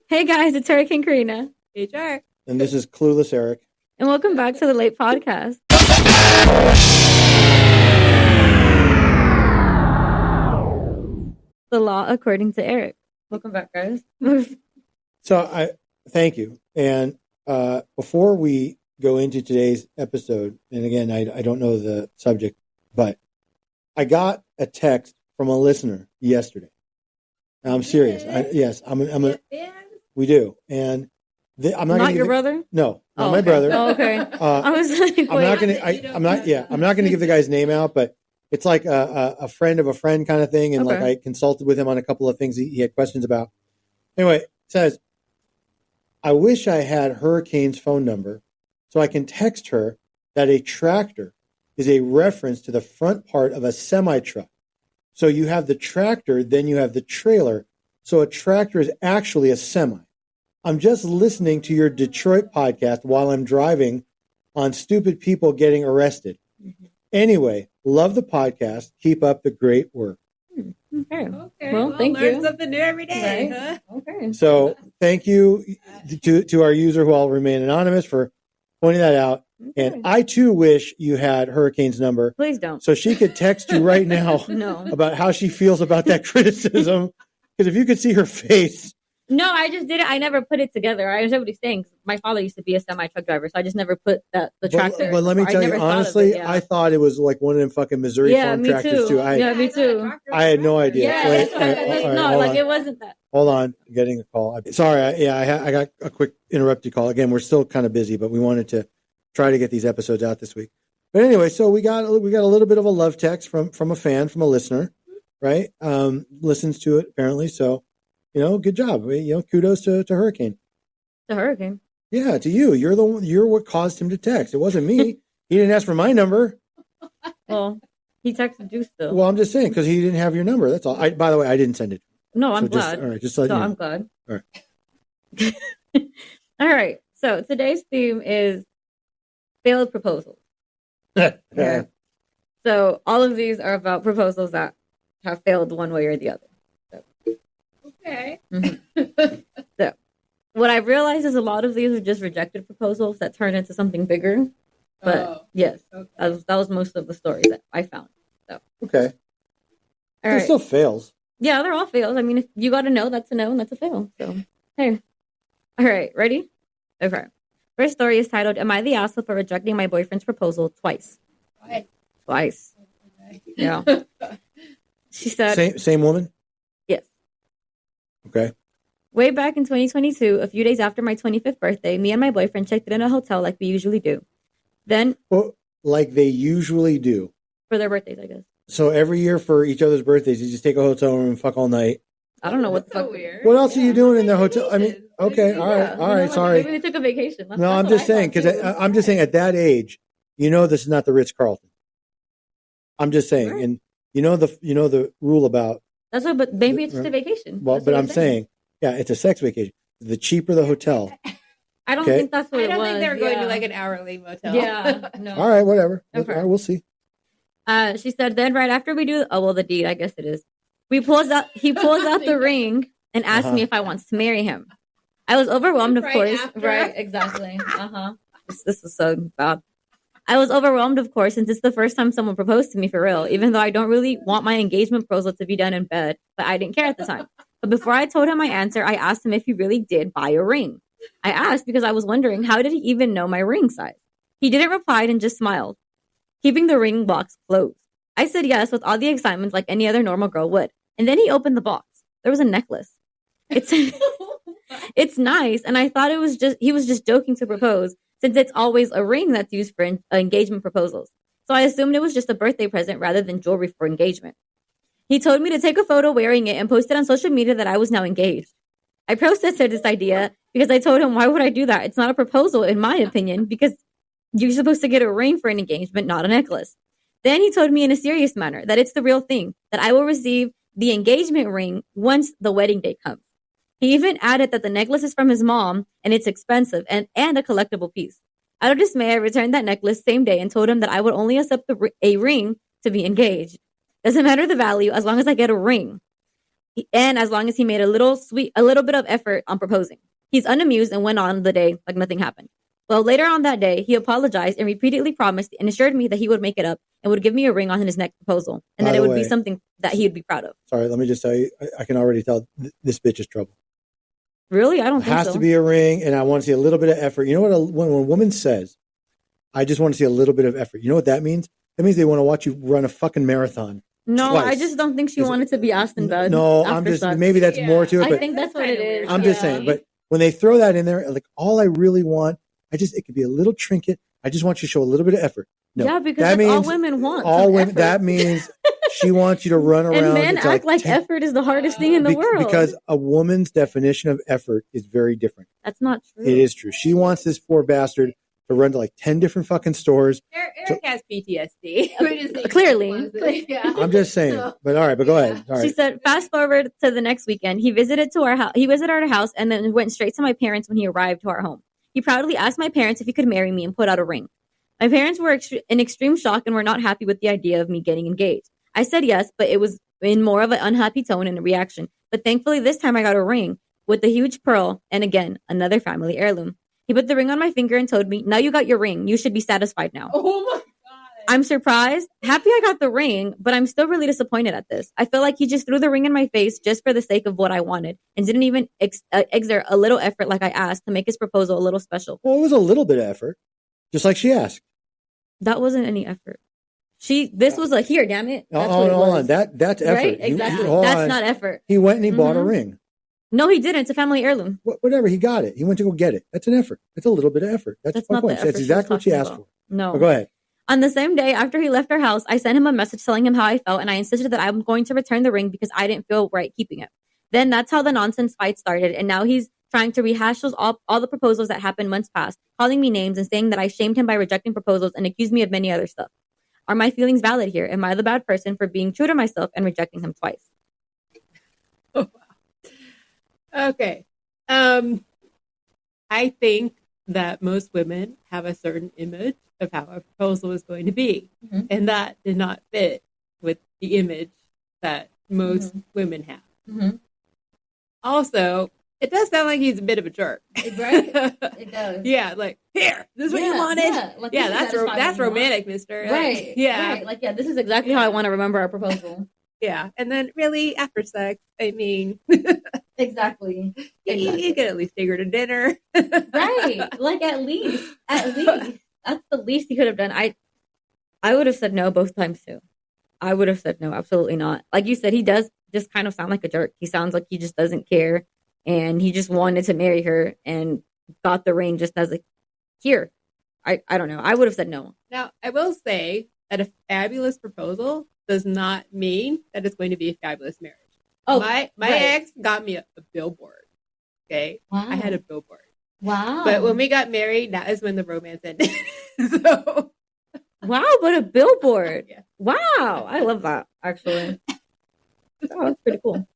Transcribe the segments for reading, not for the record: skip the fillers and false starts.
Hey guys, it's Hurricane Karina. HR. And this is Clueless Eric. And welcome back to the Late Podcast. The law according to Eric. Welcome back, guys. So thank you. And before we go into today's episode, and again, I don't know the subject, but I got a text from a listener yesterday. And I'm serious. Yes, we do. And I'm not your brother? No, not my brother. Oh, okay. I was like, wait. I'm not gonna give the guy's name out, but it's like a friend of a friend kind of thing. And like I consulted with him on a couple of things he had questions about. Anyway, it says, I wish I had Hurricane's phone number so I can text her that a tractor is a reference to the front part of a semi-truck. So you have the tractor, then you have the trailer. So a tractor is actually a semi. I'm just listening to your Detroit podcast while I'm driving on stupid people getting arrested. Mm-hmm. Anyway, love the podcast. Keep up the great work. Okay. Well, thank you. Learn something new every day. Right. Huh? Okay. So thank you to our user who will remain anonymous for pointing that out. Okay. And I too wish you had Hurricane's number. Please don't. So she could text you right now about how she feels about that criticism. Because if you could see her face. No, I just didn't. I never put it together. I understand what he's saying. My father used to be a semi-truck driver, so I just never put the tractor. But let me tell you, honestly, I thought it was like one of them fucking Missouri farm tractors too. Me too. I had no idea. Yeah, it wasn't that. Hold on, I'm getting a call. Sorry, I got a quick interrupted call. Again, we're still kind of busy, but we wanted to try to get these episodes out this week. But anyway, so we got a little bit of a love text from a fan, from a listener, right? Listens to it apparently, so. Good job. Kudos to Hurricane. To Hurricane. Yeah, to you. You're what caused him to text. It wasn't me. He didn't ask for my number. Well, he texted you still. Well, I'm just saying because he didn't have your number. That's all. By the way, I didn't send it. No, I'm glad. All right, just let you know. I'm glad. All right. All right. So today's theme is failed proposals. Yeah. So all of these are about proposals that have failed one way or the other. Okay. Mm-hmm. So, what I realized is a lot of these are just rejected proposals that turn into something bigger. But yes, that was most of the stories that I found. So okay, all right. It still fails. Yeah, they're all fails. I mean, if you got a no, that's a no, and that's a fail. So hey, all right, ready? Okay. First story is titled, "Am I the asshole for rejecting my boyfriend's proposal twice?" Twice. Yeah. She said, "Same woman." Okay. Way back in 2022, a few days after my 25th birthday, me and my boyfriend checked in a hotel like we usually do. Then... Well, like they usually do. For their birthdays, I guess. So every year for each other's birthdays, you just take a hotel room and fuck all night. I don't know what the fuck. Weird. What else are you doing in the hotel? I mean, okay, all right, sorry. Maybe we took a vacation. No, I'm just saying, because I'm just saying at that age, this is not the Ritz-Carlton. I'm just saying, right. And the rule about... That's what, but maybe it's just a vacation. Well, but I'm saying, it's a sex vacation. The cheaper the hotel. I don't think that's what it was. I don't think they're going to like an hourly motel. Yeah, no. All right, whatever. Okay. All right, we'll see. She said, then right after we do, the deed, I guess it is. He pulls out the ring and asks me if I want to marry him. I was overwhelmed, of course. After. Right, exactly. This is so bad. I was overwhelmed, of course, since it's the first time someone proposed to me for real, even though I don't really want my engagement proposal to be done in bed, but I didn't care at the time. But before I told him my answer, I asked him if he really did buy a ring. I asked because I was wondering, how did he even know my ring size? He didn't reply and just smiled, keeping the ring box closed. I said yes with all the excitement like any other normal girl would. And then he opened the box. There was a necklace. It's nice, and I thought he was just joking to propose, since it's always a ring that's used for engagement proposals. So I assumed it was just a birthday present rather than jewelry for engagement. He told me to take a photo wearing it and post it on social media that I was now engaged. I protested this idea because I told him, why would I do that? It's not a proposal, in my opinion, because you're supposed to get a ring for an engagement, not a necklace. Then he told me in a serious manner that it's the real thing, that I will receive the engagement ring once the wedding day comes. He even added that the necklace is from his mom and it's expensive and a collectible piece. Out of dismay, I returned that necklace same day and told him that I would only accept a ring to be engaged. Doesn't matter the value as long as I get a ring. and as long as he made a little bit of effort on proposing. He's unamused and went on the day like nothing happened. Well, later on that day, he apologized and repeatedly promised and assured me that he would make it up and would give me a ring on his next proposal, and that it would be something that he would be proud of. Sorry, let me just tell you, I can already tell this bitch is trouble. Really? I don't think so. It has to be a ring, and I want to see a little bit of effort. You know what? When a woman says, I just want to see a little bit of effort, you know what that means? That means they want to watch you run a fucking marathon. No, twice. I just don't think she wanted to be asked in bed. No, I'm just, maybe that's more to it. But I think that's what it is. I'm just saying, but when they throw that in there, like, all I really want, it could be a little trinket. I just want you to show a little bit of effort. No, yeah, because that means all women want. All women. Effort. That means she wants you to run around. And men act like effort is the hardest thing in the world. Because a woman's definition of effort is very different. That's not true. It is true. She wants this poor bastard to run to like 10 different fucking stores. Eric has PTSD. Clearly. Yeah. I'm just saying. But all right, but go ahead. All right. She said, fast forward to the next weekend. He visited our house and then went straight to my parents when he arrived to our home. He proudly asked my parents if he could marry me and put out a ring. My parents were in extreme shock and were not happy with the idea of me getting engaged. I said yes, but it was in more of an unhappy tone and a reaction. But thankfully, this time I got a ring with a huge pearl and again, another family heirloom. He put the ring on my finger and told me, now you got your ring. You should be satisfied now. Oh my God. I'm surprised, happy I got the ring, but I'm still really disappointed at this. I feel like he just threw the ring in my face just for the sake of what I wanted and didn't even exert a little effort like I asked to make his proposal a little special. Well, it was a little bit of effort, just like she asked. That wasn't any effort. This was here, damn it. That's hold on. That's effort. Right? Exactly. That's not effort. He went and he bought a ring. No, he didn't. It's a family heirloom. Whatever. He got it. He went to go get it. That's an effort. That's a little bit of effort. That's my point. That's exactly what she asked for. No. But go ahead. On the same day after he left our house, I sent him a message telling him how I felt, and I insisted that I'm going to return the ring because I didn't feel right keeping it. Then that's how the nonsense fight started, and now he's trying to rehash all the proposals that happened months past, calling me names and saying that I shamed him by rejecting proposals and accused me of many other stuff. Are my feelings valid here? Am I the bad person for being true to myself and rejecting him twice? Oh, wow. Okay. I think that most women have a certain image of how a proposal is going to be. Mm-hmm. And that did not fit with the image that most women have. Mm-hmm. Also, it does sound like he's a bit of a jerk. Right? It does. Yeah, like, here, this is what you wanted. Yeah, like, that's romantic, mister. Right. Yeah. Right. Like, this is exactly how I want to remember our proposal. Yeah. And then really, after sex, I mean... Exactly. You could at least take her to dinner. Right. Like, at least. That's the least he could have done. I would have said no both times, too. I would have said no, absolutely not. Like you said, he does just kind of sound like a jerk. He sounds like he just doesn't care. And he just wanted to marry her and got the ring just as here. I don't know. I would have said no. Now, I will say that a fabulous proposal does not mean that it's going to be a fabulous marriage. Oh, my ex got me a billboard. Okay. Wow. I had a billboard. Wow. But when we got married, that is when the romance ended. So. Wow, but a billboard. Yeah. Wow. I love that, actually. Oh, that's pretty cool.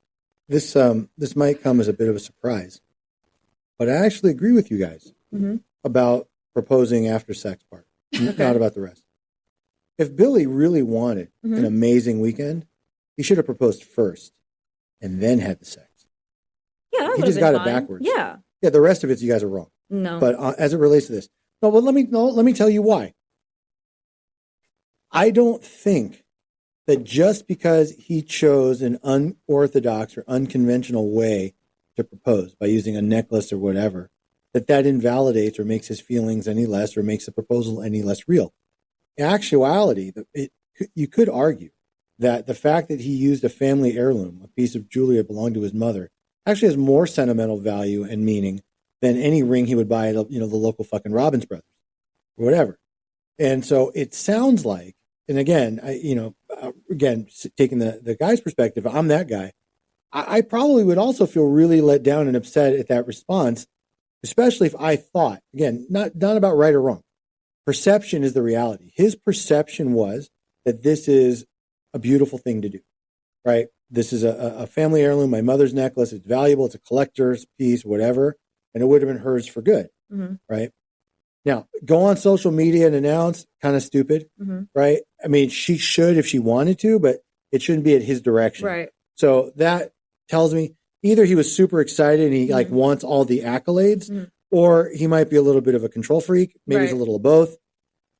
This might come as a bit of a surprise, but I actually agree with you guys about proposing after sex part, not about the rest. If Billy really wanted an amazing weekend, he should have proposed first and then had the sex. Yeah, he just got it backwards. Yeah, the rest of it, you guys are wrong. No, but as it relates to this, let me tell you why. I don't think that just because he chose an unorthodox or unconventional way to propose by using a necklace or whatever, that invalidates or makes his feelings any less or makes the proposal any less real. In actuality, you could argue that the fact that he used a family heirloom, a piece of jewelry that belonged to his mother, actually has more sentimental value and meaning than any ring he would buy at the local fucking Robbins Brothers or whatever. And so it sounds like, and again, taking the guy's perspective, I'm that guy. I probably would also feel really let down and upset at that response, especially if I thought, again, not about right or wrong. Perception is the reality. His perception was that this is a beautiful thing to do, right? This is a family heirloom, my mother's necklace. It's valuable. It's a collector's piece, whatever. And it would have been hers for good, right? Now, go on social media and announce, kind of stupid, right? I mean, she should if she wanted to, but it shouldn't be at his direction. Right. So that, tells me either he was super excited and he like wants all the accolades, or he might be a little bit of a control freak. Maybe it's a little of both.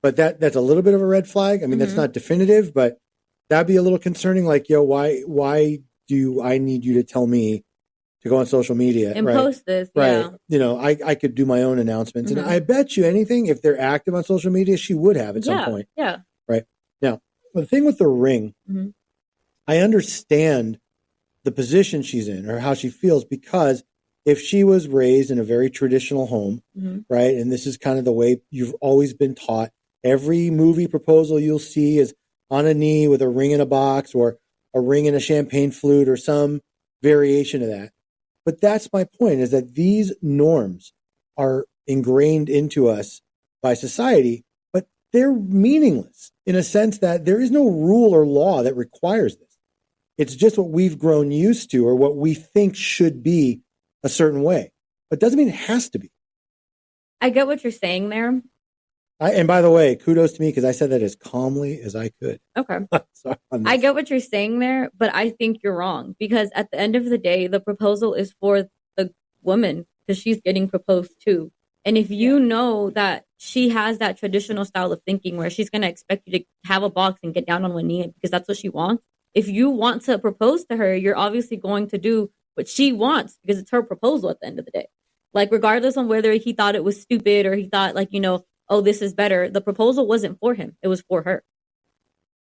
But that's a little bit of a red flag. I mean, that's not definitive, but that'd be a little concerning. Like, yo, why do I need you to tell me to go on social media and post this? Right. Yeah. You know, I could do my own announcements. And I bet you anything, if they're active on social media, she would have at some point. Yeah. Right. Now, the thing with the ring, I understand the position she's in or how she feels, because if she was raised in a very traditional home, right, and this is kind of the way you've always been taught, every movie proposal you'll see is on a knee with a ring in a box or a ring in a champagne flute or some variation of that. But that's my point, is that these norms are ingrained into us by society, but they're meaningless in a sense that there is no rule or law that requires this. It's just what we've grown used to or what we think should be a certain way. But it doesn't mean it has to be. I get what you're saying there. And by the way, kudos to me because I said that as calmly as I could. Okay. Sorry, I get what you're saying there, but I think you're wrong, because at the end of the day, the proposal is for the woman because she's getting proposed to. And if you know that she has that traditional style of thinking where she's going to expect you to have a box and get down on one knee because that's what she wants. If you want to propose to her, you're obviously going to do what she wants because it's her proposal at the end of the day. Like, regardless on whether he thought it was stupid or he thought, like, you know, oh, this is better. The proposal wasn't for him. It was for her.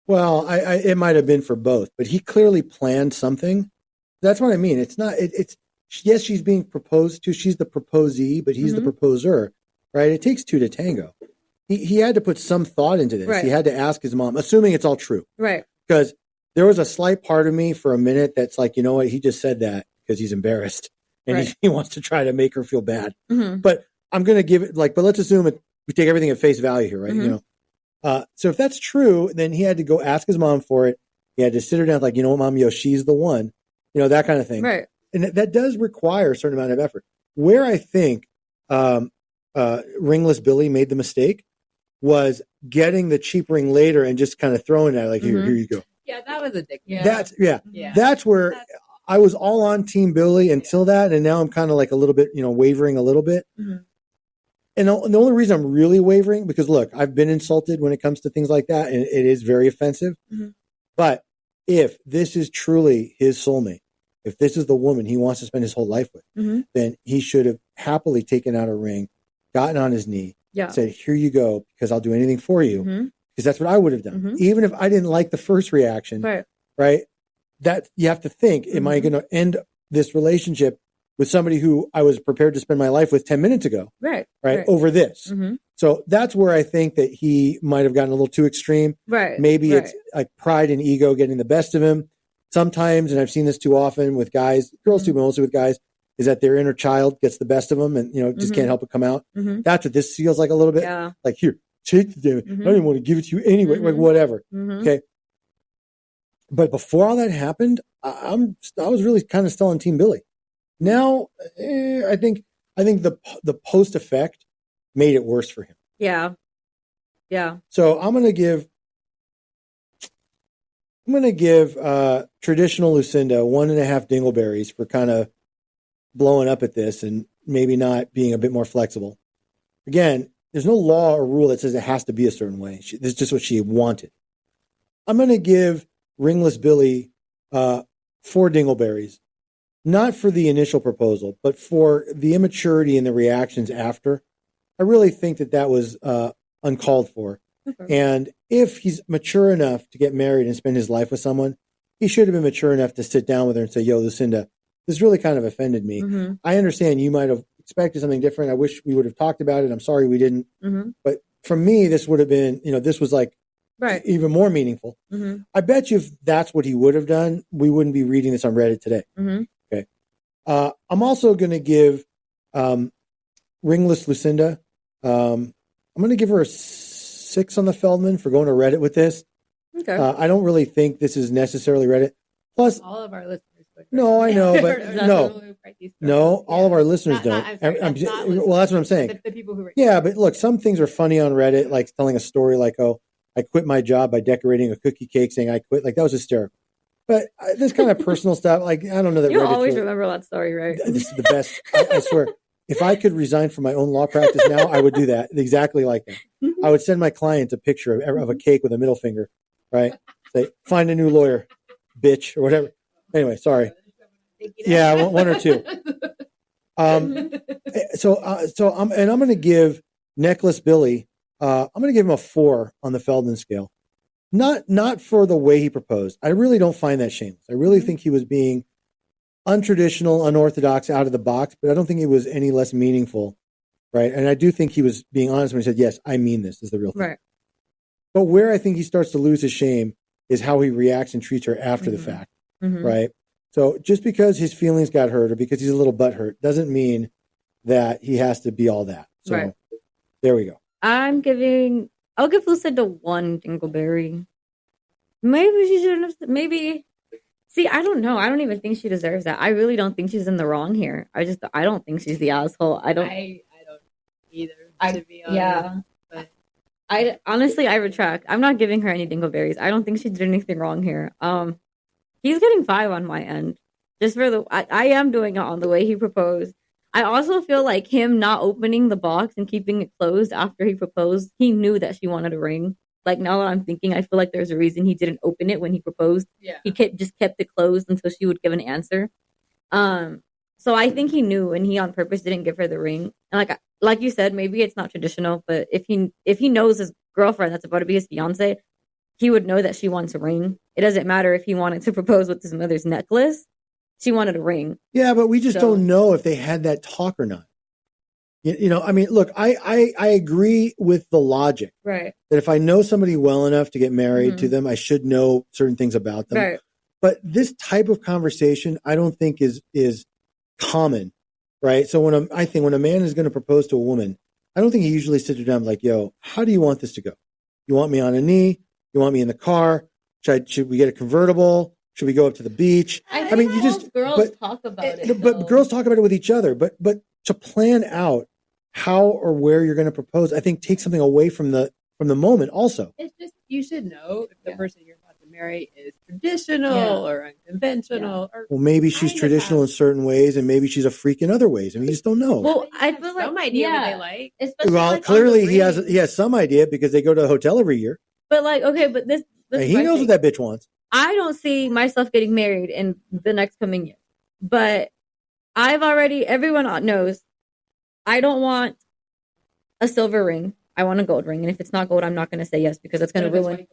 Well, it might have been for both, but he clearly planned something. That's what I mean. It's not, yes, she's being proposed to. She's the proposee, but he's the proposer, right? It takes two to tango. He had to put some thought into this. Right. He had to ask his mom, assuming it's all true. Right. Because there was a slight part of me for a minute that's like, you know what? He just said that because he's embarrassed and he wants to try to make her feel bad. But I'm going to give it but let's assume we take everything at face value here, right? You know, so if that's true, then he had to go ask his mom for it. He had to sit her down, like, you know what, mom, she's the one, you know, that kind of thing. Right. And that does require a certain amount of effort. Where I think Ringless Billy made the mistake was getting the cheap ring later and just kind of throwing it like, here you go. Yeah, that was addictive. That's where I was all on Team Billy until that, and now I'm kind of like a little bit, you know, wavering a little bit. And the only reason I'm really wavering, because look, I've been insulted when it comes to things like that, and it is very offensive. But if this is truly his soulmate, if this is the woman he wants to spend his whole life with, then he should have happily taken out a ring, gotten on his knee, said, here you go, because I'll do anything for you. Because that's what I would have done. Even if I didn't like the first reaction, right? That you have to think, am I going to end this relationship with somebody who I was prepared to spend my life with 10 minutes ago? Right. Over this. So that's where I think that he might have gotten a little too extreme. Maybe it's like pride and ego getting the best of him. Sometimes, and I've seen this too often with guys, girls too, but mostly with guys, is that their inner child gets the best of them and, you know, just can't help but come out. That's what this feels like a little bit. Like, here, take the damn it. I didn't want to give it to you anyway. Like, whatever. Okay. But before all that happened, I was really kind of still on Team Billy. Now, I think the post effect made it worse for him. Yeah. So I'm gonna give traditional Lucinda 1.5 dingleberries for kind of blowing up at this and maybe not being a bit more flexible. Again, there's no law or rule that says it has to be a certain way. This is just what she wanted. I'm gonna give Ringless Billy 4 dingleberries. Not for the initial proposal, but for the immaturity and the reactions after. I really think that was uncalled for. And if he's mature enough to get married and spend his life with someone, he should have been mature enough to sit down with her and say, yo, Lucinda, this really kind of offended me. I understand you might have expected something different. I wish we would have talked about it. I'm sorry we didn't. But for me, this would have been, you know, this was like even more meaningful. I bet you if that's what he would have done, we wouldn't be reading this on Reddit today. Okay. I'm also going to give Ringless Lucinda, I'm going to give her a 6 on the Feldman for going to Reddit with this. Okay. I don't really think this is necessarily Reddit. Plus, all of our listeners would. No, I know, but no, all of our listeners don't. Well, that's what I'm saying. The people who but look, some things are funny on Reddit, like telling a story like, oh, I quit my job by decorating a cookie cake saying I quit. Like, that was hysterical. But this kind of personal stuff, like, I don't know that you always remember that story, right? This is the best. I swear. If I could resign from my own law practice now, I would do that exactly like that. I would send my clients a picture of a cake with a middle finger, right? Say, find a new lawyer, bitch, or whatever. Anyway, sorry. Yeah, one or two. So I'm going to give Necklace Billy. I'm going to give him a 4 on the Feldman scale. Not for the way he proposed. I really don't find that shameless. I really think he was being untraditional, unorthodox, out of the box, but I don't think it was any less meaningful, right? And I do think he was being honest when he said, yes, I mean this is the real thing. Right. But where I think he starts to lose his shame is how he reacts and treats her after the fact, right? So just because his feelings got hurt or because he's a little butthurt doesn't mean that he has to be all that. So there we go. I'll give Lucinda 1 dingleberry. Maybe she shouldn't have, see, I don't know. I don't even think she deserves that. I really don't think she's in the wrong here. I don't think she's the asshole. I don't either, to be honest. Yeah. But I retract. I'm not giving her any dingleberries. I don't think she did anything wrong here. He's getting 5 on my end. Just for I am doing it on the way he proposed. I also feel like him not opening the box and keeping it closed after he proposed, he knew that she wanted a ring. Like, now that I'm thinking, I feel like there's a reason he didn't open it when he proposed. Yeah. He just kept it closed until she would give an answer. So I think he knew, and he on purpose didn't give her the ring. And like you said, maybe it's not traditional, but if he knows his girlfriend that's about to be his fiance, he would know that she wants a ring. It doesn't matter if he wanted to propose with his mother's necklace. She wanted a ring. Yeah, but we just don't know if they had that talk or not. You know, I mean, look, I agree with the logic. Right. That if I know somebody well enough to get married to them, I should know certain things about them. Right. But this type of conversation, I don't think is common, right? So when a man is going to propose to a woman, I don't think he usually sits her down like, yo, how do you want this to go? You want me on a knee? You want me in the car? Should we get a convertible? Should we go up to the beach? I mean, girls talk about it. But girls talk about it with each other. But to plan out how or where you're going to propose, I think takes something away from the moment. Also, it's just you should know if the person you're about to marry is traditional or unconventional. Or well, maybe she's traditional in certain ways, and maybe she's a freak in other ways. I mean, you just don't know. Well, I feel like some idea what they like. Especially well, clearly he has some idea because they go to a hotel every year. But this he knows what that bitch wants. I don't see myself getting married in the next coming year, but everyone knows I don't want a silver ring. I want a gold ring. And if it's not gold, I'm not going to say yes because it's going to ruin.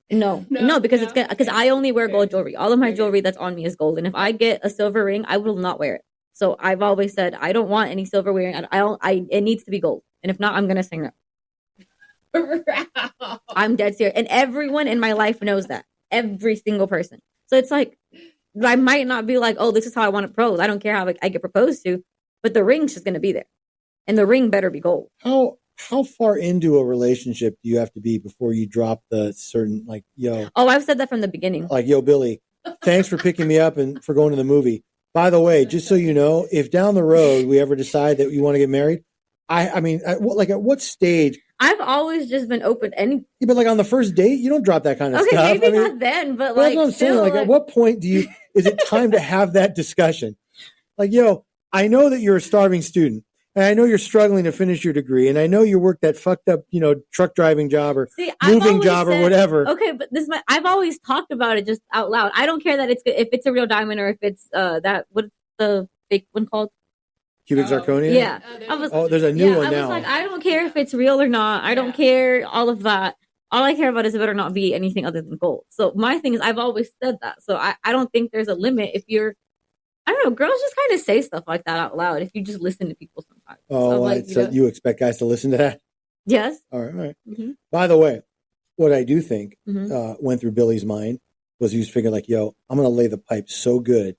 No, because because I only wear gold jewelry. All of my jewelry that's on me is gold. And if I get a silver ring, I will not wear it. So I've always said, I don't want any silver wearing. It needs to be gold. And if not, I'm going to say no. I'm dead serious. And everyone in my life knows that. Every single person. So it's like, I might not be like, oh, this is how I want to propose. I don't care how I get proposed to, but the ring's just going to be there. And the ring better be gold. How far into a relationship do you have to be before you drop the certain, like, yo? Oh, I've said that from the beginning. Like, yo, Billy, thanks for picking me up and for going to the movie. By the way, just so you know, if down the road we ever decide that you want to get married, I mean, at what stage? I've always just been open. But like on the first date, you don't drop that kind of stuff. Okay, maybe not then, but like, that's what I'm saying. Like, at what point is it time to have that discussion? Like, yo, I know that you're a starving student, and I know you're struggling to finish your degree, and I know you work that fucked up, truck driving job or moving job or whatever. Okay, but I've always talked about it just out loud. I don't care that if it's a real diamond or if it's what's the fake one called? Cubic zirconia? Yeah. There's a new one now. I was like, I don't care if it's real or not. I don't care all of that. All I care about is it better not be anything other than gold. So my thing is, I've always said that. So I don't think there's a limit if you're, I don't know, girls just kind of say stuff like that out loud if you just listen to people sometimes. Oh, so you expect guys to listen to that? Yes. All right. Mm-hmm. By the way, what I do think went through Billy's mind was he was figuring like, yo, I'm going to lay the pipe so good.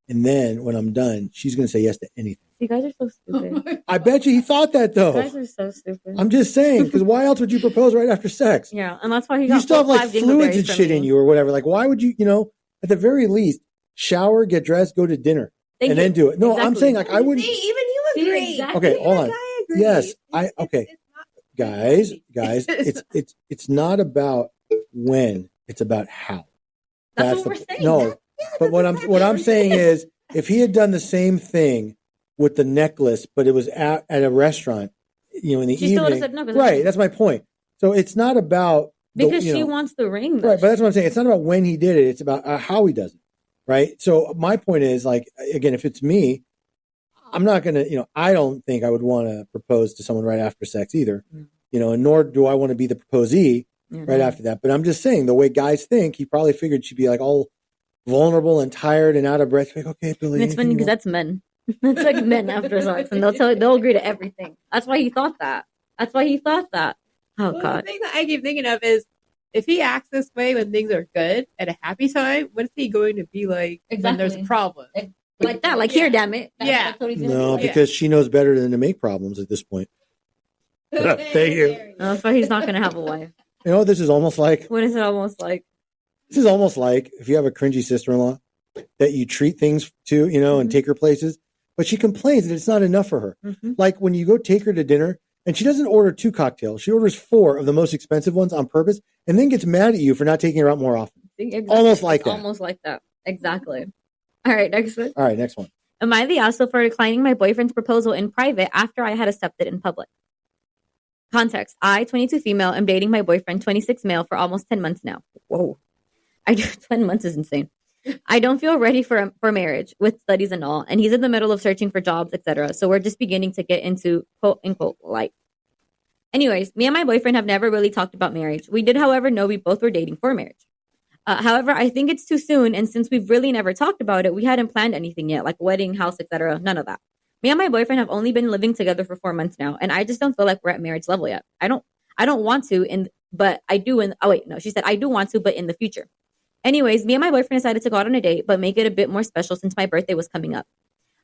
And then when I'm done, she's going to say yes to anything. You guys are so stupid. I bet you he thought that though. You guys are so stupid. I'm just saying, because why else would you propose right after sex? Yeah, and that's why he got you still have like fluids and shit in you or whatever. Like, why would you, at the very least, shower, get dressed, go to dinner, then do it. No, exactly. I'm saying like I wouldn't. See, even you agree. Exactly. Okay, hold on. I agree. Yes, guys, it's not about when, it's about how. That's what we're saying. No, But what I'm saying is, if he had done the same thing with the necklace, but it was at a restaurant, in the She still would have evening, said no. right? That's my point. So it's not about because she wants the ring, right? But that's what I'm saying. It's not about when he did it; it's about how he does it, right? So my point is, like, again, if it's me, I'm not gonna, I don't think I would want to propose to someone right after sex either, and nor do I want to be the proposee right after that. But I'm just saying, the way guys think, he probably figured she'd be like all vulnerable and tired and out of breath. Like, okay, Billy. And it's funny because that's men. That's like men after sex, and they'll agree to everything. That's why he thought that. Oh God. The thing that I keep thinking of is, if he acts this way when things are good at a happy time, what's he going to be like when there's a problem? Like that, like here, damn it. That's no, because she knows better than to make problems at this point. Thank you. That's why he's not going to have a wife. You know what this is almost like? What is it almost like? This is almost like if you have a cringy sister-in-law that you treat things to, and take her places, but she complains that it's not enough for her. Like when you go take her to dinner and she doesn't order 2 cocktails, she orders 4 of the most expensive ones on purpose and then gets mad at you for not taking her out more often. Exactly. Almost like that. Almost like that. Exactly. All right, next one. Am I the asshole for declining my boyfriend's proposal in private after I had accepted in public? Context. I, 22 female, am dating my boyfriend, 26 male, for almost 10 months now. Whoa. 10 months is insane. I don't feel ready for marriage with studies and all, and he's in the middle of searching for jobs, etc. So we're just beginning to get into quote unquote life. Anyways, me and my boyfriend have never really talked about marriage. We did, however, know we both were dating for marriage. However, I think it's too soon, and since we've really never talked about it, we hadn't planned anything yet, like wedding, house, etc. None of that. Me and my boyfriend have only been living together for 4 months now, and I just don't feel like we're at marriage level yet. I don't want to, but I do. She said I do want to, but in the future. Anyways, me and my boyfriend decided to go out on a date, but make it a bit more special since my birthday was coming up.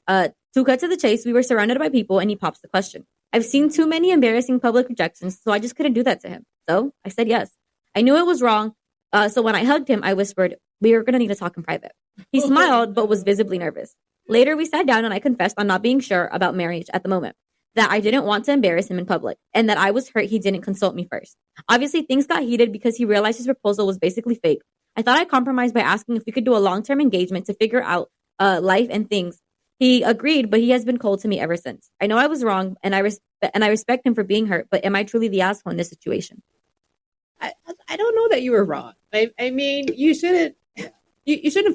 To cut to the chase, we were surrounded by people, and he pops the question. I've seen too many embarrassing public rejections, so I just couldn't do that to him. So I said yes. I knew it was wrong. So when I hugged him, I whispered, we are going to need to talk in private. He smiled, but was visibly nervous. Later, we sat down and I confessed on not being sure about marriage at the moment, that I didn't want to embarrass him in public, and that I was hurt he didn't consult me first. Obviously, things got heated because he realized his proposal was basically fake. I thought I compromised by asking if we could do a long-term engagement to figure out life and things. He agreed, but he has been cold to me ever since. I know I was wrong, and I respect him for being hurt, but am I truly the asshole in this situation? I don't know that you were wrong. I mean, you shouldn't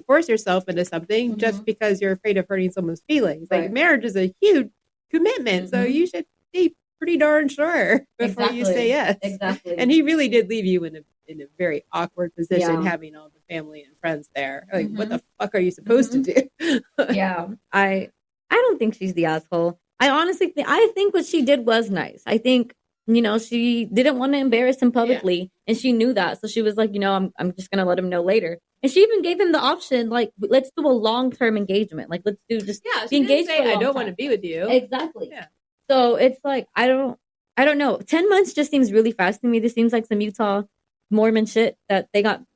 force yourself into something just because you're afraid of hurting someone's feelings. Like marriage is a huge commitment, so you should be pretty darn sure before you say yes. Exactly. And he really did leave you in a very awkward position, having all the family and friends there. Like, what the fuck are you supposed to do? Yeah, I don't think she's the asshole. I honestly think what she did was nice. I think, she didn't want to embarrass him publicly, and she knew that. So she was like, I'm just going to let him know later. And she even gave him the option, like, let's do a long-term engagement. Like, let's do just be engaged. I don't want to be with you. Exactly. Yeah. So it's like, I don't know. 10 months just seems really fast to me. This seems like some Utah Mormon shit that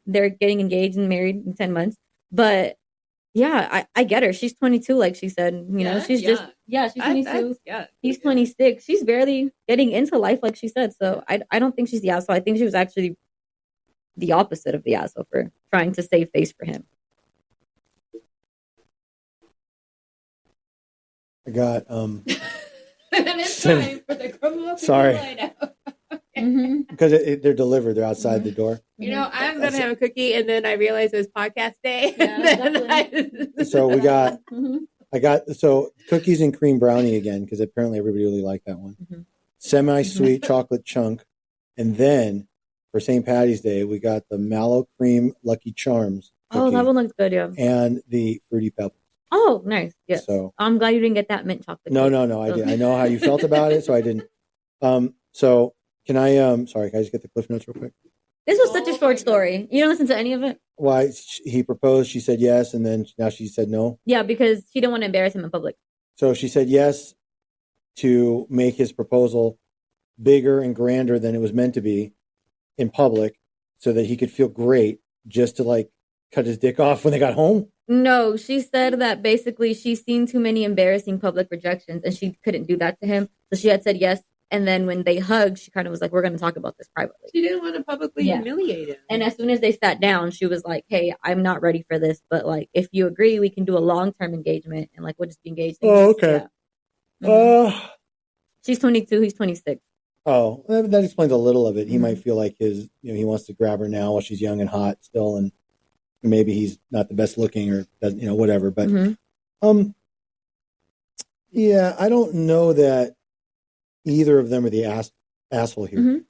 they're getting engaged and married in 10 months. But yeah, I get her. She's 22, like she said. She's just, she's 22. He's 26. She's barely getting into life, like she said. So I don't think she's the asshole. I think she was actually the opposite of the asshole for trying to save face for him. I got, and it's time for the crumble up. Sorry. Because they're delivered. They're outside the door. I'm going to have a cookie, and then I realized it was podcast day. So we got, cookies and cream brownie again, because apparently everybody really liked that one. Semi-sweet chocolate chunk. And then for St. Patty's Day, we got the mallow cream Lucky Charms cookie. Oh, that one looks good, yeah. And the Fruity Pebbles. Oh, nice. Yeah. So I'm glad you didn't get that mint chocolate. No. I did. I know how you felt about it, so I didn't. So can I sorry, can I just get the Cliff Notes real quick? This was such a short story. You don't listen to any of it? Why? He proposed, she said yes, and then now she said no? Yeah, because she didn't want to embarrass him in public. So she said yes to make his proposal bigger and grander than it was meant to be in public so that he could feel great, just to like cut his dick off when they got home? No, she said that basically she's seen too many embarrassing public rejections and she couldn't do that to him. So she had said yes And then when they hugged, she kind of was like, we're going to talk about this privately. She didn't want to publicly humiliate him. And as soon as they sat down, she was like, hey, I'm not ready for this. But like, if you agree, we can do a long-term engagement. And like, we'll just be engaged. Oh, okay. She's 22. He's 26. Oh, that explains a little of it. He might feel like he wants to grab her now while she's young and hot still. And maybe he's not the best looking or doesn't, whatever. But, yeah, I don't know that either of them are the asshole here.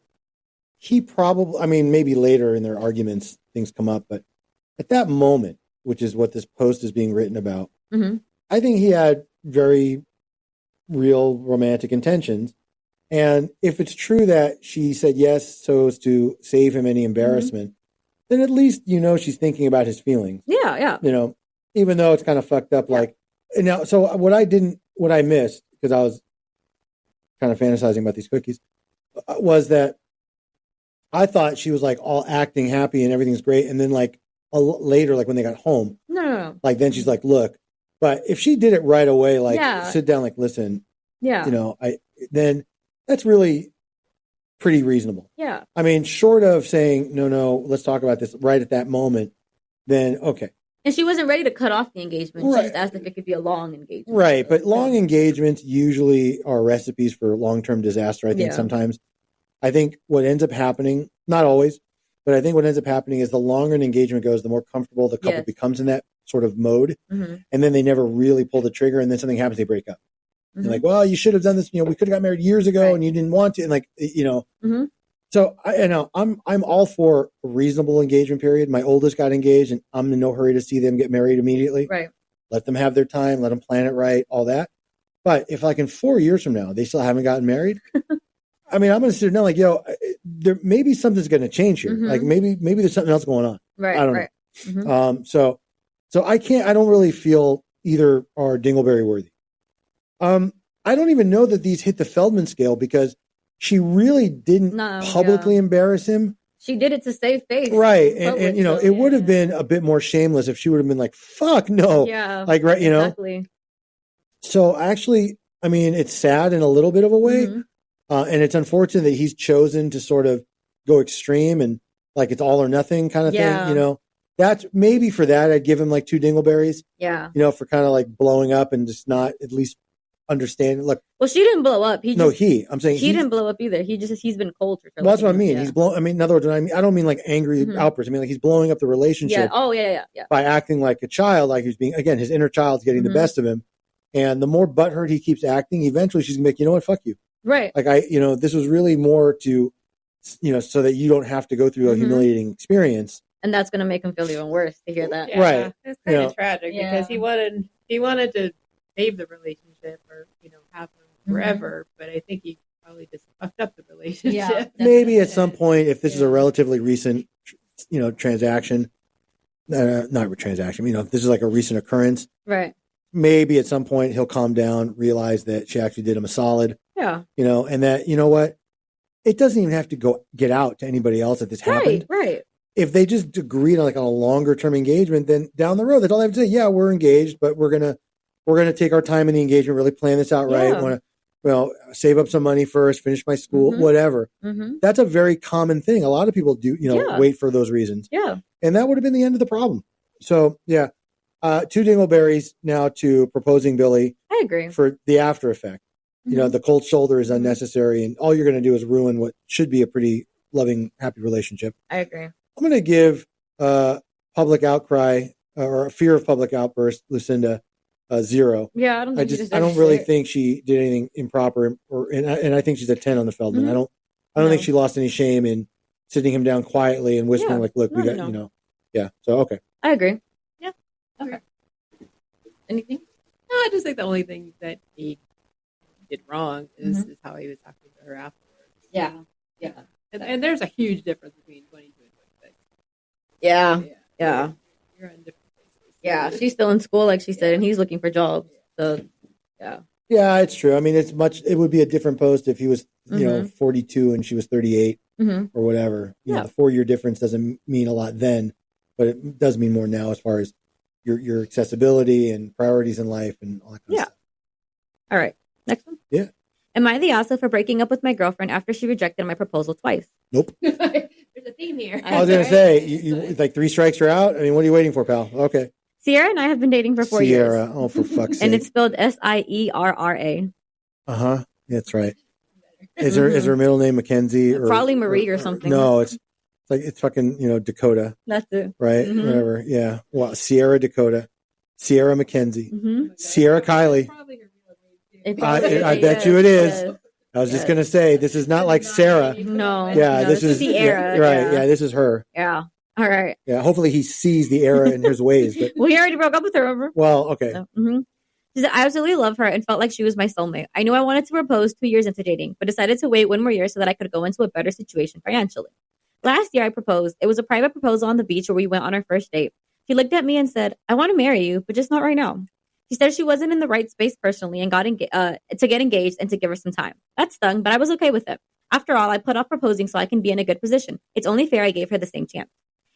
He probably, I mean, maybe later in their arguments, things come up, but at that moment, which is what this post is being written about, I think he had very real romantic intentions. And if it's true that she said yes so as to save him any embarrassment, then at least, she's thinking about his feelings. Yeah. Even though it's kind of fucked up. Like, now, so what I missed, because I was kind of fantasizing about these cookies, was that I thought she was like all acting happy and everything's great. And then like later, like when they got home, no. Like then she's like, look, but if she did it right away, like sit down, like, listen, then that's really pretty reasonable. Yeah. I mean, short of saying, no, let's talk about this right at that moment, then okay. And she wasn't ready to cut off the engagement. Right. She just asked if it could be a long engagement. Right. But long engagements usually are recipes for long-term disaster, I think, sometimes. I think what ends up happening, not always, but I think what ends up happening is the longer an engagement goes, the more comfortable the couple becomes in that sort of mode. And then they never really pull the trigger, and then something happens, they break up. And like, well, you should have done this. We could have got married years ago and you didn't want to. And like, so I'm all for a reasonable engagement period. My oldest got engaged and I'm in no hurry to see them get married immediately. Right. Let them have their time, let them plan it right, all that. But if like in 4 years from now, they still haven't gotten married, I mean, I'm going to sit down like, there maybe something's going to change here. Like maybe there's something else going on. Right. I don't know. So I don't really feel either are dingleberry worthy. I don't even know that these hit the Feldman scale because she really didn't publicly embarrass him. She did it to save face. Right. And it would have been a bit more shameless if she would have been like, fuck no. Yeah. Like, right. Exactly. So actually, I mean, it's sad in a little bit of a way. And it's unfortunate that he's chosen to sort of go extreme and like it's all or nothing kind of thing, That's maybe for that, I'd give him like 2 dingleberries. Yeah. For kind of like blowing up and just not at least understanding. Look. Well, she didn't blow up. I'm saying he didn't blow up either. He's been cold for. Well, that's what I mean. Yeah. He's blowing. I mean, in other words, I don't mean like angry outbursts. I mean like he's blowing up the relationship. Yeah. Oh yeah. By acting like a child, like he's being again, his inner child's getting the best of him, and the more butthurt he keeps acting, eventually she's gonna be like, you know what, fuck you. Right. Like this was really more to, so that you don't have to go through a humiliating experience. And that's going to make him feel even worse to hear that. Yeah, right. It's kind of tragic because he wanted to save the relationship or, have them forever. But I think he probably just fucked up the relationship. Yeah, maybe at some point, if this is a relatively recent, transaction, not transaction, if this is like a recent occurrence. Right. Maybe at some point he'll calm down, realize that she actually did him a solid. Yeah. And that, what? It doesn't even have to get out to anybody else that this happened. Right. If they just agreed on a longer term engagement, then down the road, that's all they have to say. Yeah, we're engaged, but we're gonna take our time in the engagement, really plan this out right. Want to, save up some money first, finish my school, whatever. That's a very common thing. A lot of people do, wait for those reasons. Yeah. And that would have been the end of the problem. So yeah, 2 dingleberries now to proposing Billy. I agree. For the after effect. The cold shoulder is unnecessary, and all you're going to do is ruin what should be a pretty loving, happy relationship. I agree. I'm going to give public outcry or a fear of public outburst, Lucinda, 0. Yeah, I don't really think she did anything improper, and I think she's a 10 on the Feldman. I don't think she lost any shame in sitting him down quietly and whispering look, we got, yeah. So okay. I agree. Yeah. Okay. Anything? No, I just think the only thing that he did wrong is how he was talking to her afterwards. Yeah. Yeah. And there's a huge difference between 22 and 26. Yeah. You're on different places. Yeah. She's still in school, like she said, and he's looking for jobs. So, yeah. Yeah, it's true. I mean, it would be a different post if he was, 42 and she was 38 or whatever. The 4-year difference doesn't mean a lot then, but it does mean more now as far as your accessibility and priorities in life and all that kind of stuff. All right. Next one? Yeah. Am I the asshole for breaking up with my girlfriend after she rejected my proposal twice? Nope. There's a theme here. I was going to say, you like 3 strikes you're out? I mean, what are you waiting for, pal? Okay. Sierra and I have been dating for 4 years. Sierra. Oh, for fuck's sake. And it's spelled Sierra. Uh-huh. That's right. Is her middle name Mackenzie? Or probably Marie or something. No, it's fucking, Dakota. That's it. Right? Mhm. Whatever. Yeah. Well, Sierra Dakota. Sierra Mackenzie. Mm-hmm. Sierra Kylie. I bet you it is. Yes. I was just going to say, this is not like Sarah. No. Yeah, this is Sierra. Yeah, right. Yeah, this is her. Yeah. All right. Yeah, hopefully he sees the error in his ways. But well, he already broke up with her, remember? Well, okay. So, She said, I absolutely love her and felt like she was my soulmate. I knew I wanted to propose 2 years into dating, but decided to wait 1 more year so that I could go into a better situation financially. Last year, I proposed. It was a private proposal on the beach where we went on our first date. She looked at me and said, I want to marry you, but just not right now. She said she wasn't in the right space personally and got to get engaged and to give her some time. That stung, but I was okay with it. After all, I put off proposing so I can be in a good position. It's only fair I gave her the same chance.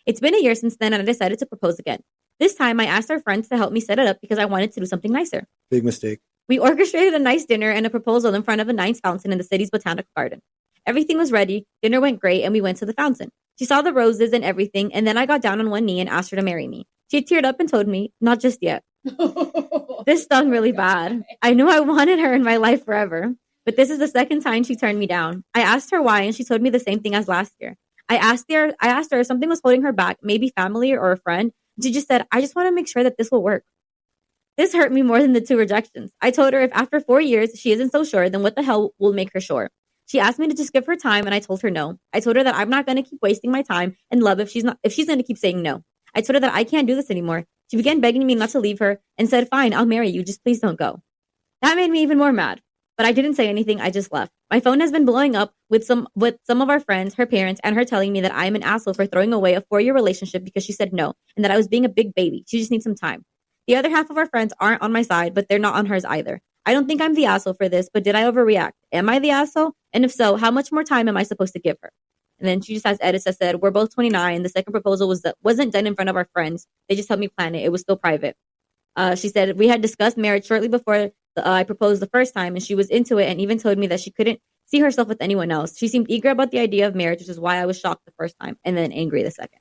It's been a year since then, and I decided to propose again. This time, I asked our friends to help me set it up because I wanted to do something nicer. Big mistake. We orchestrated a nice dinner and a proposal in front of a nice fountain in the city's botanical garden. Everything was ready, dinner went great, and we went to the fountain. She saw the roses and everything, and then I got down on one knee and asked her to marry me. She teared up and told me, not just yet. This stung really bad. I knew I wanted her in my life forever, but this is the second time she turned me down. I asked her why, and she told me the same thing as last year. I asked her if something was holding her back, maybe family or a friend. She just said, I just want to make sure that this will work. This hurt me more than the 2 rejections. I told her if after 4 years she isn't so sure, then what the hell will make her sure? She asked me to just give her time, and I told her no. I told her that I'm not going to keep wasting my time and love if she's going to keep saying no. I told her that I can't do this anymore. She began begging me not to leave her and said, fine, I'll marry you. Just please don't go. That made me even more mad. But I didn't say anything. I just left. My phone has been blowing up with some of our friends, her parents, and her telling me that I am an asshole for throwing away a 4-year relationship because she said no and that I was being a big baby. She just needs some time. The other half of our friends aren't on my side, but they're not on hers either. I don't think I'm the asshole for this, but did I overreact? Am I the asshole? And if so, how much more time am I supposed to give her? And then she just has edits that said, we're both 29. The second proposal wasn't done in front of our friends. They just helped me plan it. It was still private. She said, we had discussed marriage shortly before I proposed the first time, and she was into it and even told me that she couldn't see herself with anyone else. She seemed eager about the idea of marriage, which is why I was shocked the first time and then angry the second.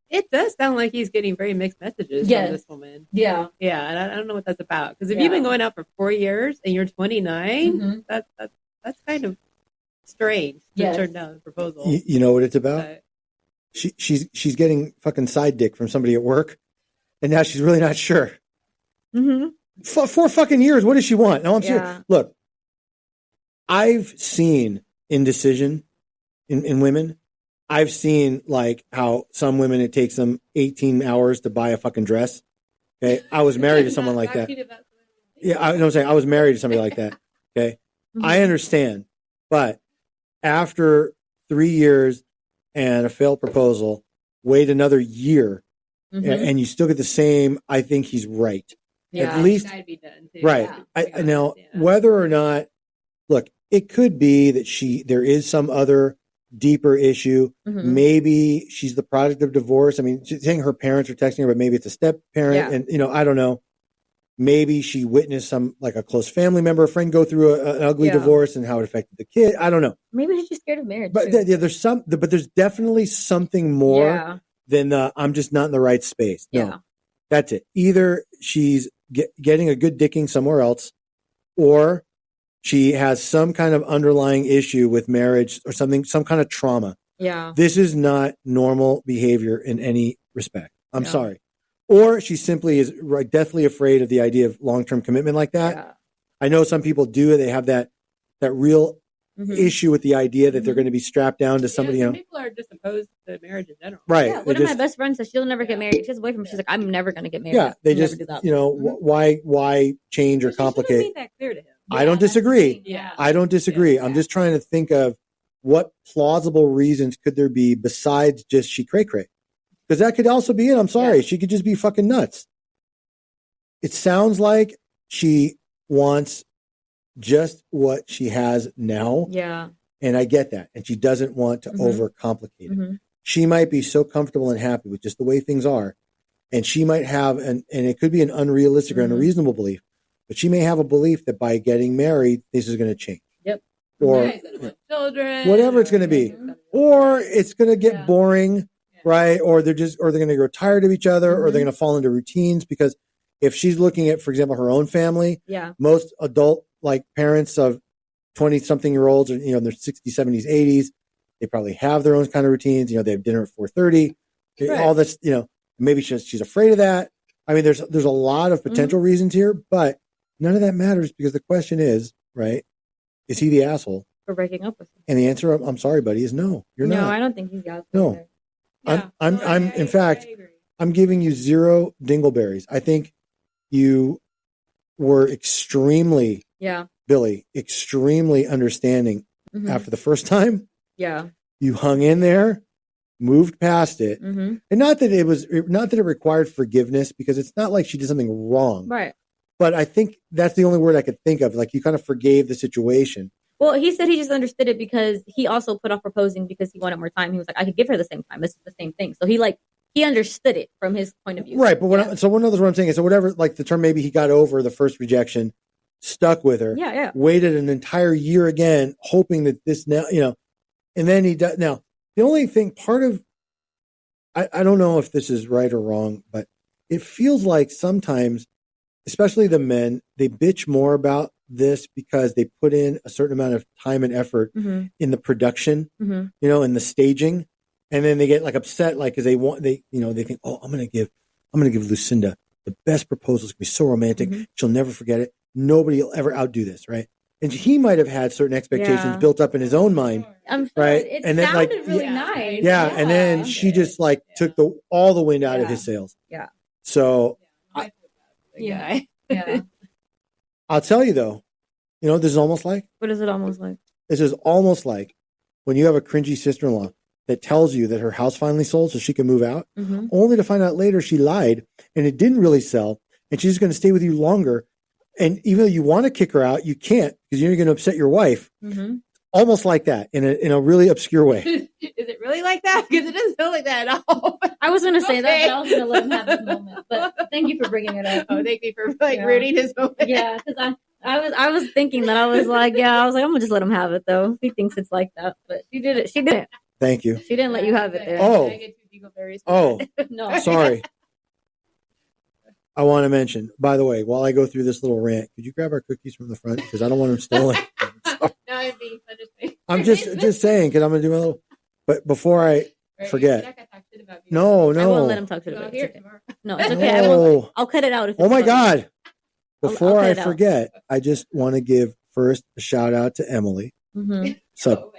It does sound like he's getting very mixed messages from this woman. Yeah. Yeah, and I don't know what that's about. Because if you've been going out for 4 years and you're 29, that's kind of strange to turn down the proposal. You know what it's about? She's getting fucking side dick from somebody at work, and now she's really not sure. Mm-hmm. 4 fucking years. What does she want? No, I'm serious. Look, I've seen indecision in women. I've seen like how some women, it takes them 18 hours to buy a fucking dress. Okay. I was married to someone like that. Yeah. I know what I'm saying. I was married to somebody like that. Okay. Mm-hmm. I understand. But after 3 years and a failed proposal, wait another year and you still get the same. I think he's right. Yeah, at least, be done too. Right. Yeah, now, whether or not, look, it could be that there is some other deeper issue. Mm-hmm. Maybe she's the product of divorce. I mean, she's saying her parents are texting her, but maybe it's a step parent. Yeah. And, I don't know. Maybe she witnessed like a close family member, a friend go through an ugly divorce and how it affected the kid. I don't know. Maybe she's just scared of marriage. But there's definitely something more than I'm just not in the right space. No, that's it. Either she's getting a good dicking somewhere else, or she has some kind of underlying issue with marriage or something, some kind of trauma. Yeah. This is not normal behavior in any respect. I'm sorry. Or she simply is deathly afraid of the idea of long-term commitment like that. Yeah. I know some people do it. They have that real issue with the idea that they're going to be strapped down to somebody. Some people are just opposed to marriage in general. Right. Yeah, one of my best friends says she'll never get married. She has a boyfriend. She's like, I'm never going to get married. Yeah. They just, why change or complicate? She made that clear to him. I don't disagree. Yeah. I don't disagree. Yeah. I'm just trying to think of what plausible reasons could there be besides just she cray-cray. Because that could also be it. I'm sorry. Yeah. She could just be fucking nuts. It sounds like she wants just what she has now. Yeah. And I get that. And she doesn't want to overcomplicate it. Mm-hmm. She might be so comfortable and happy with just the way things are. And she might have, and it could be an unrealistic or unreasonable belief. but she may have a belief that by getting married, this is going to change. Yep. Or children, whatever it's going to be, or it's going to get boring, right? Or they're going to grow tired of each other, or they're going to fall into routines. Because if she's looking at, for example, her own family, most adult like parents of 20-something-year-olds, or in their 60s, 70s, 80s, they probably have their own kind of routines. They have dinner at 4:30. Right. All this, maybe she's afraid of that. I mean, there's a lot of potential reasons here, but none of that matters because the question is, right? Is he the asshole for breaking up with him? And the answer, I'm sorry, buddy, is no. You're not. No, I don't think he's the asshole. No, I'm. In fact, I'm giving you 0 dingleberries. I think you were extremely, Billy, extremely understanding after the first time. Yeah, you hung in there, moved past it, and not that it required forgiveness because it's not like she did something wrong, right? But I think that's the only word I could think of. Like you kind of forgave the situation. Well, he said he just understood it because he also put off proposing because he wanted more time. He was like, I could give her the same time. This is the same thing. So he understood it from his point of view. Right. But one of what I'm saying is, so whatever, like the term, maybe he got over the first rejection, stuck with her, waited an entire year again, hoping that this now, and then he does. Now, the only thing I don't know if this is right or wrong, but it feels like sometimes, especially the men, they bitch more about this because they put in a certain amount of time and effort in the production, in the staging, and then they get like upset, like because they think, oh, I'm gonna give Lucinda the best proposal. It's gonna be so romantic. She'll never forget it. Nobody will ever outdo this, right? And he might have had certain expectations built up in his own mind, right? It and then sounded really nice. Yeah, and then she just like took all the wind out of his sails. Yeah. So. Yeah. I'll tell you though, this is almost like. What is it almost like? This is almost like when you have a cringy sister-in-law that tells you that her house finally sold so she can move out, only to find out later she lied and it didn't really sell and she's going to stay with you longer. And even though you want to kick her out, you can't because you're going to upset your wife. Almost like that in a really obscure way. Is it really like that? Because it doesn't feel like that at all. I was going to say that, but I was going to let him have this moment. But thank you for bringing it up. Oh, thank you for ruining his moment. Yeah, because I was thinking that I was like, I'm gonna just let him have it though. He thinks it's like that, but she did it. She didn't. Thank you. She didn't let you have it there. No. Sorry. I want to mention, by the way, while I go through this little rant, could you grab our cookies from the front because I don't want them stolen. No, I'm being I'm just saying because I'm gonna do a little. But before I forget, no, I won't let him talk shit about you. No, it's okay. No. I'll cut it out. Oh my God! Before I forget, I just want to give first a shout out to Emily. Sup,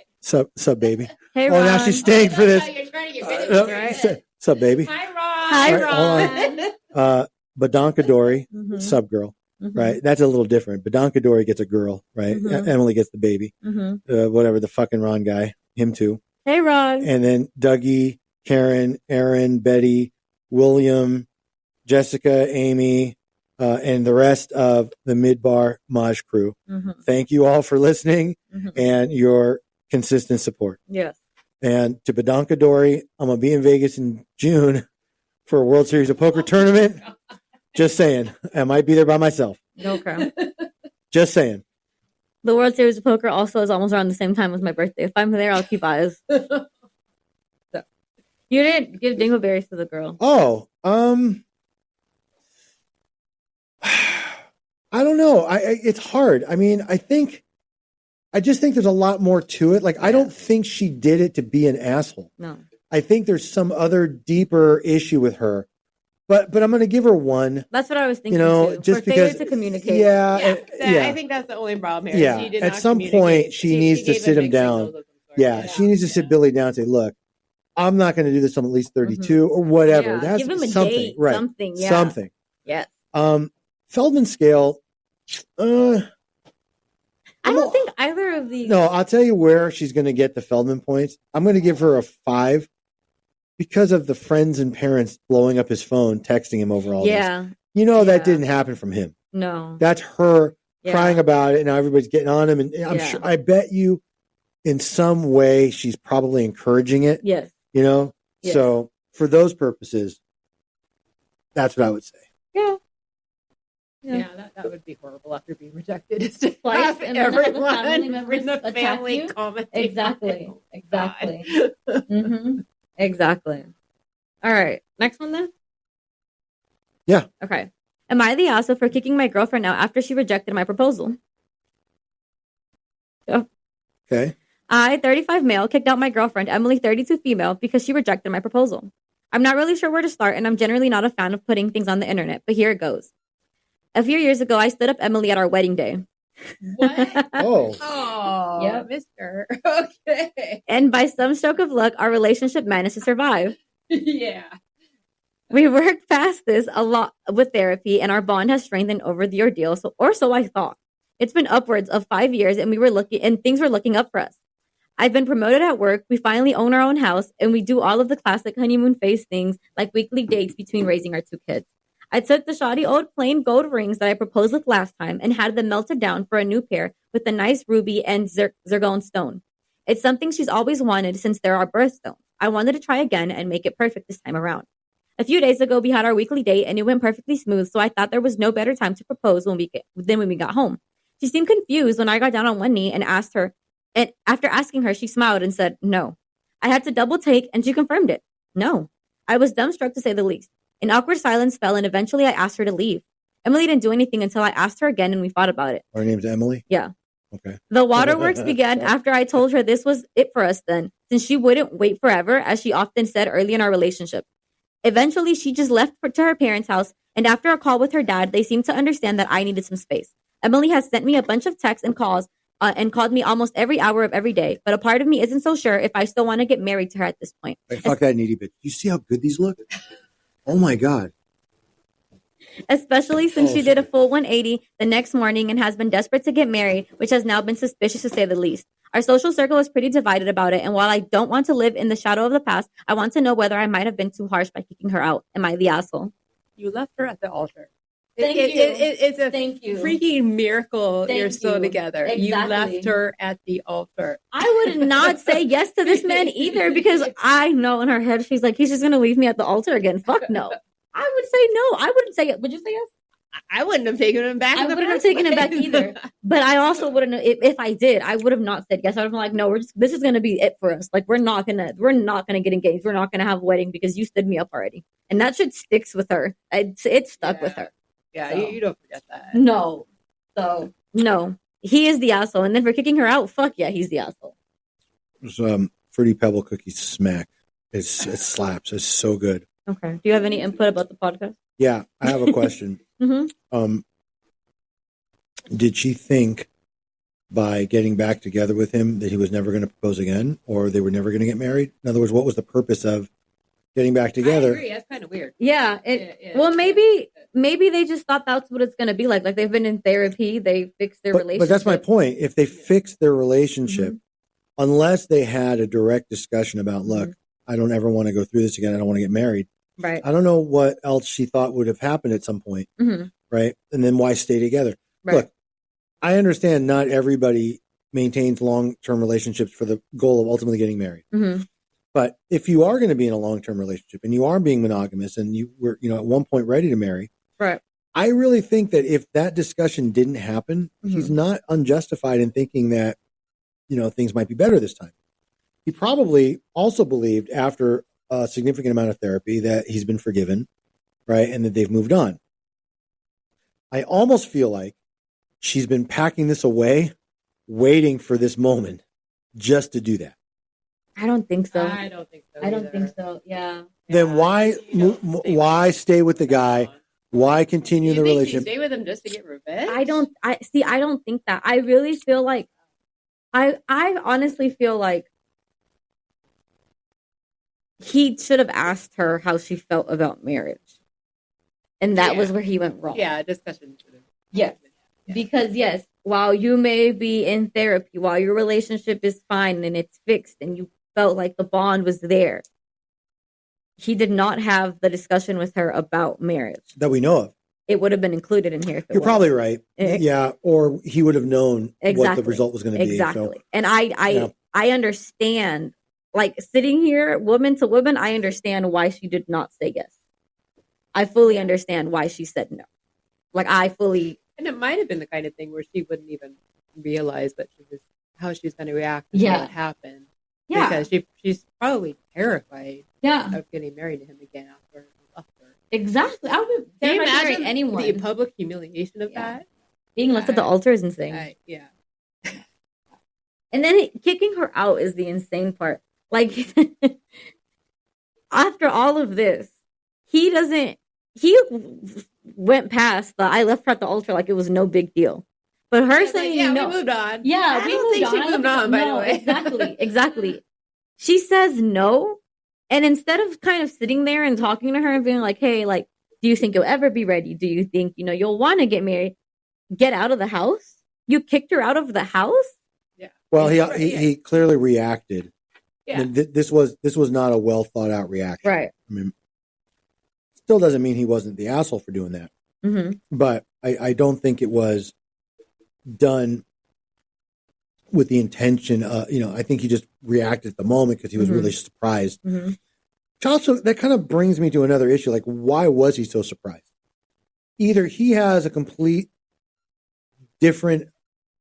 baby. Hey, Ron. Now she's staying for this. You're trying to get rid of right? Sup, baby. Hi, Ron. Ron. Badonkadori, sub girl. Right, that's a little different. Badonkadori gets a girl, right? Emily gets the baby. Whatever the fucking Ron guy, him too. Hey, Ron. And then Dougie, Karen, Aaron, Betty, William, Jessica, Amy, and the rest of the Midbar Maj crew. Thank you all for listening and your consistent support. Yes. And to Badonkadori, I'm gonna be in Vegas in June for a World Series of Poker tournament. Just saying. I might be there by myself. Okay. Just saying. The World Series of Poker also is almost around the same time as my birthday. If I'm there, I'll keep eyes. So. You didn't give dingleberries to the girl. Oh, I don't know. It's hard. I mean, I just think there's a lot more to it. Like, I don't think she did it to be an asshole. No. I think there's some other deeper issue with her. But I'm going to give her 1. That's what I was thinking. Just for because failure to communicate. I think that's the only problem here. Yeah, at some point she needs to sit him down. She needs to sit Billy down and say, "Look, I'm not going to do this until at least 32 or whatever." Yeah. That's give him a something, date, right? Something. Yeah. Something. Yes. Feldman scale. I don't think either of these. No, I'll tell you where she's going to get the Feldman points. I'm going to give her a 5. Because of the friends and parents blowing up his phone, texting him over all this. That didn't happen from him. No. That's her crying about it, and now everybody's getting on him. And I'm sure, I bet you in some way she's probably encouraging it. Yes. Yes. So for those purposes, that's what I would say. Yeah. Yeah, that would be horrible after being rejected. Is to Twice, have and then have a everyone family member in the attack family you? commenting. Exactly. Oh, Exactly. God. Exactly. All right. Next one then? Yeah. Okay. Am I the asshole for kicking my girlfriend out after she rejected my proposal? Okay. I, 35 male, kicked out my girlfriend, Emily, 32 female, because she rejected my proposal. I'm not really sure where to start, and I'm generally not a fan of putting things on the internet, but here it goes. A few years ago, I stood up Emily at our wedding day. What? Oh. Oh, Yep. mister. Okay. And by some stroke of luck, our relationship managed to survive. Yeah. We worked past this a lot with therapy, and our bond has strengthened over the ordeal, so I thought. It's been upwards of 5 years, and things were looking up for us. I've been promoted at work, we finally own our own house, and we do all of the classic honeymoon phase things like weekly dates between raising our 2 kids. I took the shoddy old plain gold rings that I proposed with last time and had them melted down for a new pair with a nice ruby and zircon stone. It's something she's always wanted since they're our birthstones. I wanted to try again and make it perfect this time around. A few days ago, we had our weekly date and it went perfectly smooth, so I thought there was no better time to propose than when we got home. She seemed confused when I got down on one knee and asked her, and after asking her, she smiled and said, no. I had to double take and she confirmed it. No. I was dumbstruck to say the least. An awkward silence fell and eventually I asked her to leave. Emily didn't do anything until I asked her again and we fought about it. Her name's Emily? Yeah. Okay. The waterworks began after I told her this was it for us then, since she wouldn't wait forever, as she often said early in our relationship. Eventually, she just left to her parents' house, and after a call with her dad, they seemed to understand that I needed some space. Emily has sent me a bunch of texts and calls and called me almost every hour of every day, but a part of me isn't so sure if I still want to get married to her at this point. Hey, fuck that needy bitch. You see how good these look? Oh my God. Especially since she did a full 180 the next morning and has been desperate to get married, which has now been suspicious to say the least. Our social circle is pretty divided about it, and while I don't want to live in the shadow of the past, I want to know whether I might have been too harsh by kicking her out. Am I the asshole? You left her at the altar. Thank you. It's a Thank you. freaking miracle Thank you're still you. together. Exactly. You left her at the altar. I would not say yes to this man either because I know in her head she's like, he's just going to leave me at the altar again. Fuck no. I would say no. I wouldn't say it. Would you say yes? I wouldn't have taken him back. I wouldn't have taken him back either. But I also wouldn't have, if I did, I would have not said yes. I would have been like, no, this is gonna be it for us. Like we're not gonna get engaged. We're not gonna have a wedding because you stood me up already. And that shit sticks with her. It stuck with her. Yeah, So. you don't forget that. No. So no. He is the asshole. And then for kicking her out, fuck yeah, he's the asshole. It was Fruity Pebble Cookie Smack. It slaps. It's so good. Okay. Do you have any input about the podcast? Yeah, I have a question. Mm-hmm. Did she think by getting back together with him that he was never going to propose again, or they were never going to get married? In other words, what was the purpose of getting back together? I agree. That's kind of weird. Yeah. Well, maybe they just thought that's what it's going to be like. Like they've been in therapy, they fixed their relationship. But that's my point. If they fixed their relationship, unless they had a direct discussion about, look, I don't ever want to go through this again. I don't want to get married. Right. I don't know what else she thought would have happened at some point. Right. And then why stay together? Right. Look, I understand not everybody maintains long-term relationships for the goal of ultimately getting married. But if you are going to be in a long-term relationship and you are being monogamous and you were, at one point ready to marry, right? I really think that if that discussion didn't happen, he's not unjustified in thinking that, things might be better this time. He probably also believed after a significant amount of therapy that he's been forgiven, right? And that they've moved on. I almost feel like she's been packing this away, waiting for this moment just to do that. I don't think so. I don't think so. I don't think so. Yeah. Then why stay with the guy? Why continue the relationship? Stay with him just to get revenge? I don't think that. I really feel like I honestly feel like he should have asked her how she felt about marriage. And that was where he went wrong. Yeah, discussion should have. Yeah. Because yes, while you may be in therapy, while your relationship is fine and it's fixed and you felt like the bond was there, he did not have the discussion with her about marriage. That we know of. It would have been included in here. You're probably right. Yeah. Or he would have known what the result was going to be. Exactly. So, and I understand, like sitting here, woman to woman, I understand why she did not say yes. I fully understand why she said no. Like I fully. And it might have been the kind of thing where she wouldn't even realize that how she was going to react to what happened. Yeah. Because she's probably terrified of getting married to him again after he left her. Exactly. I would Can you imagine imagine anyone. the public humiliation of that? Being left at the altar is insane. Yeah. And then kicking her out is the insane part. Like, after all of this, he went past I left her at the altar like it was no big deal. But her saying, we moved on. Yeah, I don't think she moved on, by the way. Exactly. She says no. And instead of kind of sitting there and talking to her and being like, hey, like, do you think you'll ever be ready? Do you think, you'll want to get married? Get out of the house? You kicked her out of the house? Yeah. Well, he clearly reacted. Yeah. I mean, this was not a well thought out reaction. Right. I mean, still doesn't mean he wasn't the asshole for doing that. Mm-hmm. But I don't think it was done with the intention. I think he just reacted at the moment because he was really surprised. Mm-hmm. Which also, that kind of brings me to another issue. Like, why was he so surprised? Either he has a complete different,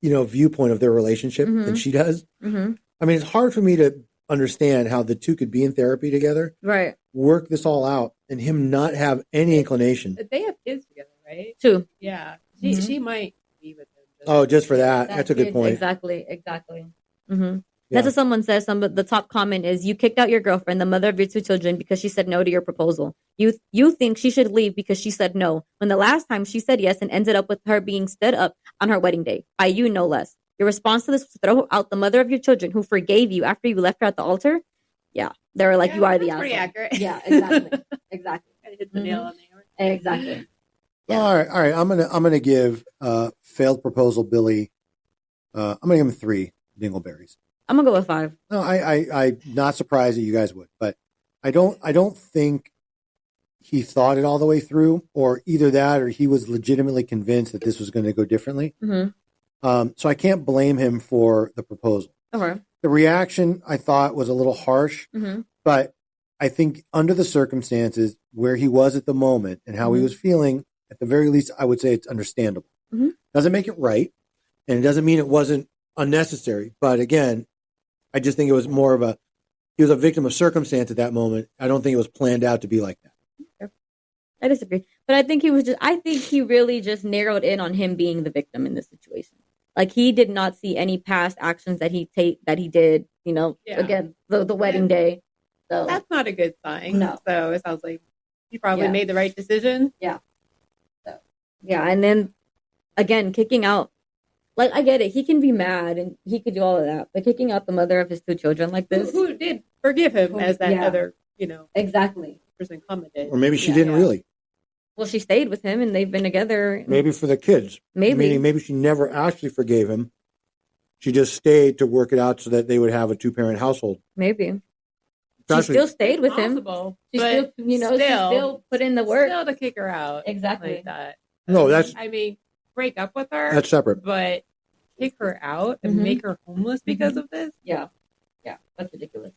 viewpoint of their relationship than she does. Mm-hmm. I mean, it's hard for me to understand how the two could be in therapy together, right? Work this all out, and him not have any inclination. They have kids together, right? 2. Yeah, she might be with him. Just for that. That's a good point. Exactly. Mm-hmm. Yeah. That's what someone says. The top comment is, you kicked out your girlfriend, the mother of your 2 children, because she said no to your proposal. You think she should leave because she said no, when the last time she said yes and ended up with her being stood up on her wedding day. By you, no less. Your response to this was to throw out the mother of your children who forgave you after you left her at the altar? Yeah. They were like, you are the asshole. Pretty accurate. Yeah, exactly. Exactly. I hit the nail on the hammer. Exactly. Yeah. All right. I'm gonna give failed proposal Billy. I'm gonna give him 3 dingleberries. I'm gonna go with 5. No, I'm not surprised that you guys would, but I don't think he thought it all the way through, or either that, or he was legitimately convinced that this was going to go differently. Mm-hmm. So I can't blame him for the proposal. Okay. The reaction I thought was a little harsh, but I think under the circumstances where he was at the moment and how he was feeling, at the very least, I would say it's understandable. Doesn't make it right, and it doesn't mean it wasn't unnecessary. But again, I just think it was more of he was a victim of circumstance at that moment. I don't think it was planned out to be like that. I disagree. But I think he really just narrowed in on him being the victim in this situation. Like, he did not see any past actions that he did, again, the wedding day. So that's not a good sign. No. So it sounds like he probably made the right decision. Yeah. So, yeah. And then again, kicking out, like, I get it. He can be mad and he could do all of that, but kicking out the mother of his 2 children like this. Who did forgive him, as that other, exactly. person commented. Or maybe she didn't really. Well, she stayed with him and they've been together. Maybe for the kids. Meaning maybe she never actually forgave him. She just stayed to work it out so that they would have a 2-parent household. Maybe. She still stayed with him. She still, she still put in the work. Still to kick her out. Exactly. Like that. No, break up with her. That's separate. But kick her out and make her homeless because of this? Yeah. Yeah. That's ridiculous.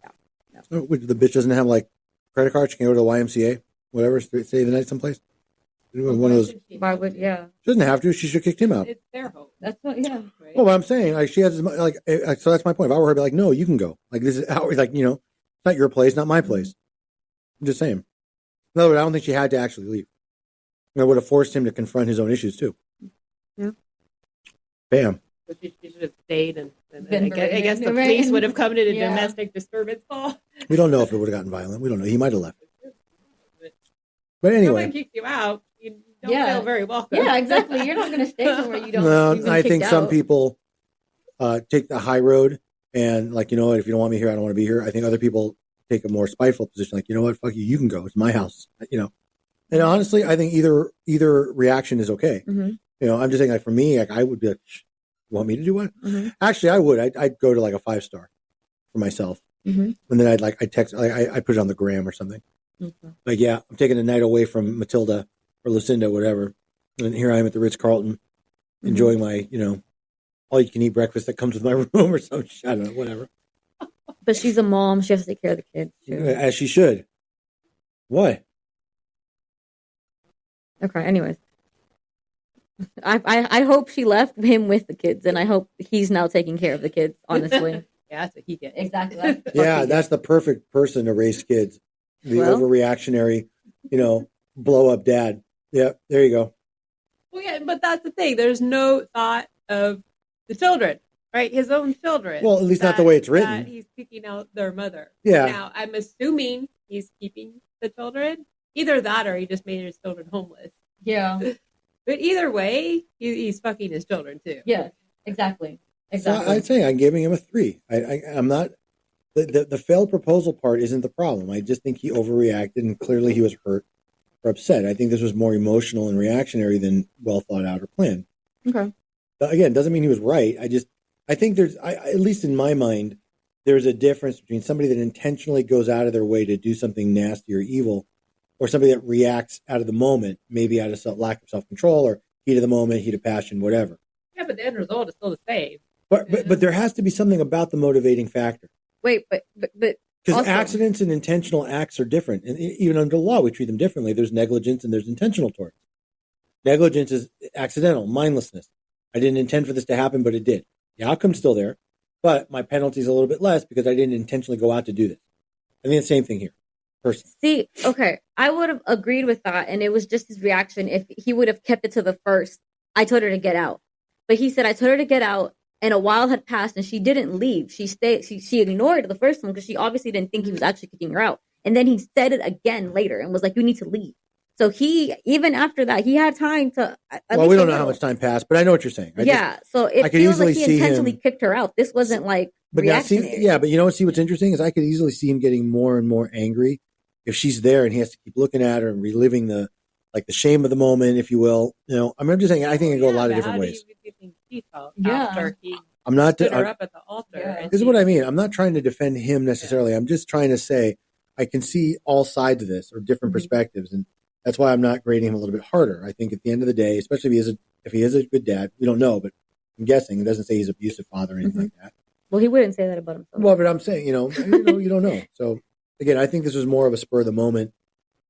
Yeah. So, the bitch doesn't have, like, credit card? She can go to the YMCA, whatever, stay the night someplace. One of those. Why would? Yeah. She doesn't have to. She should have kicked him out. It's their hope. That's what. Yeah. Right? Well, what I'm saying, like, she has like, so that's my point. If I were her, I'd be like, no, you can go. Like, this is how, like, it's not your place, not my place. I'm just saying. In other words, I don't think she had to actually leave. It would have forced him to confront his own issues too. Yeah. Bam. But she should have stayed, and I guess the police would have come to the domestic disturbance call. We don't know if it would have gotten violent. We don't know. He might have left. But anyway, someone kicks you out, you don't feel very welcome. Yeah, exactly. You're not going to stay somewhere you don't. No, I think some people take the high road and, like, you know what, if you don't want me here, I don't want to be here. I think other people take a more spiteful position, like, you know what, fuck you can go. It's my house, And honestly, I think either reaction is okay. Mm-hmm. I'm just saying, like, for me, like, I would be like, want me to do what? Mm-hmm. Actually, I would. I'd go to, like, a 5-star for myself. Mm-hmm. And then I'd text, like, I put it on the gram or something. Mm-hmm. Like, yeah, I'm taking a night away from Matilda or Lucinda, whatever. And here I am at the Ritz-Carlton, enjoying my, all you can eat breakfast that comes with my room or something. I don't know, whatever. But she's a mom. She has to take care of the kids, too. As she should. What? Okay, anyways. I hope she left him with the kids, and I hope he's now taking care of the kids. Honestly, Yeah, that's what he gets. exactly. Yeah, that's the perfect person to raise kids. The overreactionary, blow up dad. Yeah, there you go. Well, yeah, but that's the thing. There's no thought of the children, right? His own children. Well, at least not the way it's written. That he's kicking out their mother. Yeah. Now, I'm assuming he's keeping the children. Either that or he just made his children homeless. Yeah. But either way, he's fucking his children too. Yeah, exactly. So I'd say I'm giving him a 3. I'm not. The failed proposal part isn't the problem. I just think he overreacted, and clearly he was hurt or upset. I think this was more emotional and reactionary than well thought out or planned. Okay. Again, doesn't mean he was right. I think there's, at least in my mind, there's a difference between somebody that intentionally goes out of their way to do something nasty or evil, or somebody that reacts out of the moment, maybe out of lack of self-control or heat of the moment, heat of passion, whatever. Yeah, but the end result is still the same. But there has to be something about the motivating factor. Wait, but because accidents and intentional acts are different, and even under law, we treat them differently. There's negligence and there's intentional torts. Negligence is accidental, mindlessness. I didn't intend for this to happen, but it did. The outcome's still there, but my penalty is a little bit less because I didn't intentionally go out to do this. I think the same thing here. Personally. See, okay, I would have agreed with that, and it was just his reaction if he would have kept it to the first. I told her to get out, but he said I told her to get out, and a while had passed, and she didn't leave. She stayed. She ignored the first one because she obviously didn't think he was actually kicking her out. And then he said it again later and was like, "You need to leave." So he, even after that, he had time to. Well, we don't know how much time passed, but I know what you're saying. So it feels like he intentionally kicked her out. This wasn't like reactionary. But you know what's interesting is I could easily see him getting more and more angry if she's there and he has to keep looking at her and reliving the shame of the moment, if you will. I'm just saying I think it can go a lot of different ways. After he I'm not stood her up at the altar. Yeah. This is what I mean. I'm not trying to defend him necessarily. I'm just trying to say I can see all sides of this or different perspectives, and that's why I'm not grading him a little bit harder. I think at the end of the day, especially if he is a good dad, we don't know, but I'm guessing it doesn't say he's an abusive father or anything like that. Well, he wouldn't say that about himself. Well, but I'm saying, you don't know. So again, I think this was more of a spur of the moment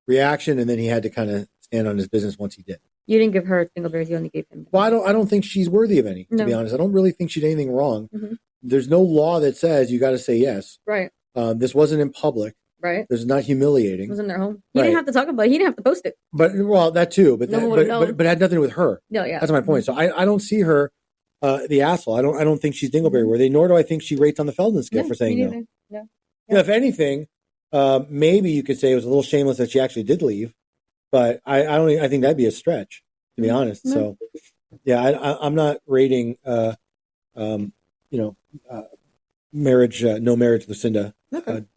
reaction, and then he had to kind of stand on his business once he did. You didn't give her dingleberries. You only gave him. Well, I don't think she's worthy of any. To be honest, I don't really think she did anything wrong. Mm-hmm. There's no law that says you got to say yes. Right. This wasn't in public. Right. This is not humiliating. It was in their home. He didn't have to talk about it. He didn't have to post it. But that too. But it had nothing to do with her. No, yeah. That's my point. So I don't see her the asshole. I don't think she's dingleberry worthy. Nor do I think she rates on the Feldman scale for saying no. No. Yeah. If anything, maybe you could say it was a little shameless that she actually did leave. But I think that'd be a stretch, to be honest. No. So yeah, I'm not rating marriage, no marriage, Lucinda,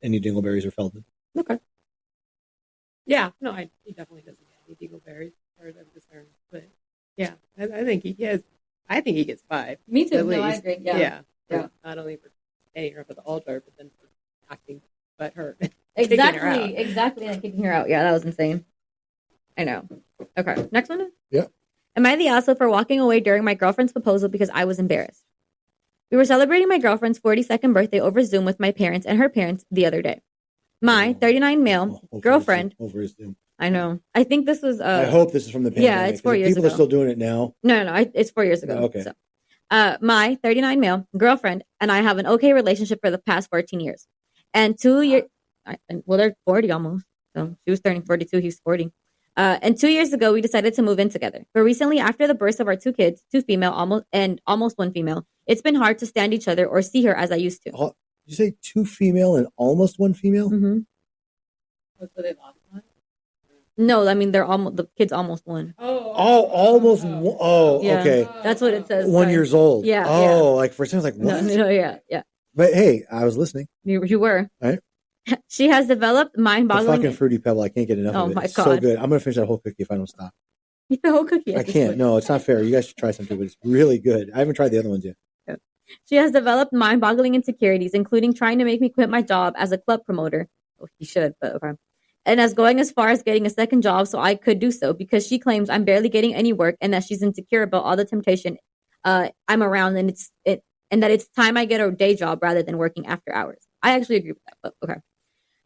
any dingleberries or Feldman. Okay. Yeah, no, he definitely doesn't get any dingleberries, as far as I'm concerned. But yeah, I think he has. I think he gets 5. Me too. At No, I least. agree. Yeah. Not only for standing her up at the altar, but then for acting but her. Exactly, and kicking her out. Yeah, that was insane. I know. Okay, next one. Yeah. Am I the asshole for walking away during my girlfriend's proposal because I was embarrassed? We were celebrating my girlfriend's 42nd birthday over Zoom with my parents and her parents the other day. My 39 male girlfriend. Over Zoom. I know. I think this was. I hope this is from the pandemic. Yeah, it's 4 years ago. People are still doing it now. No, it's 4 years ago. Oh, okay. So, my 39 male girlfriend and I have an okay relationship for the past 14 years. And 2 years. Well, they're 40 almost. So she was turning 42. He's 40. And 2 years ago, we decided to move in together. But recently, after the birth of our 2 kids, 2 female, almost 1 female, it's been hard to stand each other or see her as I used to. Did you say 2 female and almost 1 female? Mm-hmm. So they lost one? No, I mean the kids almost 1. Almost. Oh, yeah, okay. That's what it says. 1 years old. Yeah. Oh, like for a second, I was like, what? No, yeah. But hey, I was listening. You were. Right. She has developed mind-boggling. The fucking Fruity Pebble, I can't get enough of it. My It's God. so good. I'm gonna finish that whole cookie if I don't stop. The whole cookie. I can't. No, it's not fair. You guys should try something, but it's really good. I haven't tried the other ones yet. She has developed mind-boggling insecurities, including trying to make me quit my job as a club promoter. Oh, he should, but okay. And going as far as getting a second job so I could do so because she claims I'm barely getting any work and that she's insecure about all the temptation I'm around and that it's time I get a day job rather than working after hours. I actually agree with that, but okay.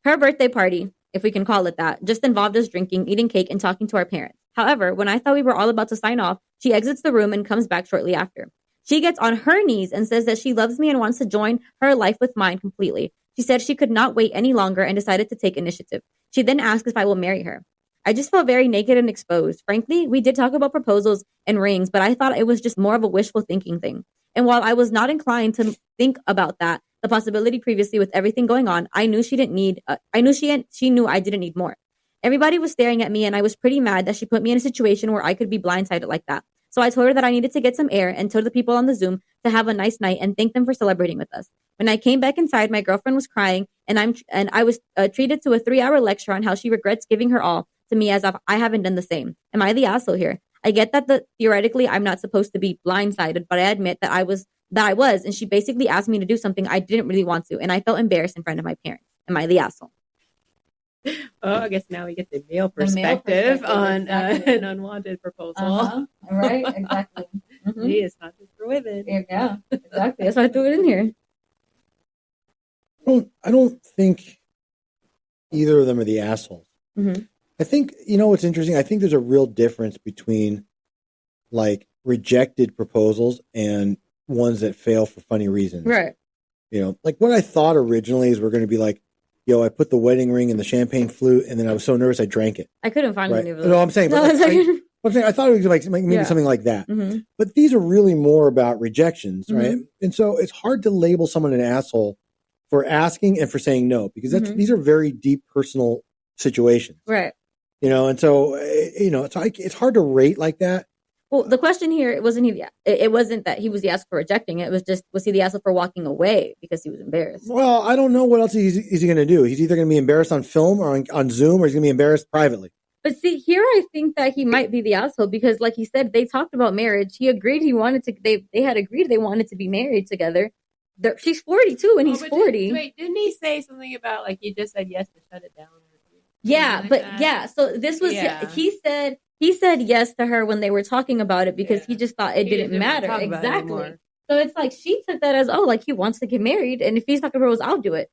Her birthday party, if we can call it that, just involved us drinking, eating cake, and talking to our parents. However, when I thought we were all about to sign off, She exits the room and comes back shortly after. She gets on her knees and says that she loves me and wants to join her life with mine completely. She said she could not wait any longer and decided to take initiative. She then asked if I will marry her. I just felt very naked and exposed. Frankly, we did talk about proposals and rings, but I thought it was just more of a wishful thinking thing. And while I was not inclined to think about that, the possibility previously with everything going on, I knew she didn't need. She knew I didn't need more. Everybody was staring at me, and I was pretty mad that she put me in a situation where I could be blindsided like that. So I told her that I needed to get some air and told the people on the Zoom to have a nice night and thank them for celebrating with us. When I came back inside, my girlfriend was crying, and I was treated to a 3-hour lecture on how she regrets giving her all to me as if I haven't done the same. Am I the asshole here? I get that theoretically I'm not supposed to be blindsided, but I admit that I was, and she basically asked me to do something I didn't really want to, and I felt embarrassed in front of my parents. Am I the asshole? Oh, I guess now we get the male perspective on an unwanted proposal. Right, exactly. Mm-hmm. Hey, it's not just for women. Yeah, exactly. That's why I threw it in here. I don't think either of them are the assholes. Mm-hmm. I think, what's interesting? I think there's a real difference between like rejected proposals and ones that fail for funny reasons. Right. Like what I thought originally is we're going to be like, I put the wedding ring in the champagne flute, and then I was so nervous I drank it. I couldn't find any of those. No, I'm saying, I thought it was like maybe something like that. Mm-hmm. But these are really more about rejections, Mm-hmm. right? And so it's hard to label someone an asshole for asking and for saying no, because these are very deep personal situations, right? And so it's hard to rate like that. Well, the question here, it wasn't that he was the asshole for rejecting it. It was just, was he the asshole for walking away because he was embarrassed? Well, I don't know what else is he going to do. He's either going to be embarrassed on film or on Zoom, or he's going to be embarrassed privately. But see, here I think that he might be the asshole because, like he said, they talked about marriage. He agreed he wanted to. They had agreed they wanted to be married together. She's 42 and he's 40. Didn't he say something about like he just said yes to shut it down? Yeah, but so this was he said yes to her when they were talking about it because he just thought it didn't matter. Exactly. So it's like she took that as, like he wants to get married, and if he's not gonna propose, I'll do it.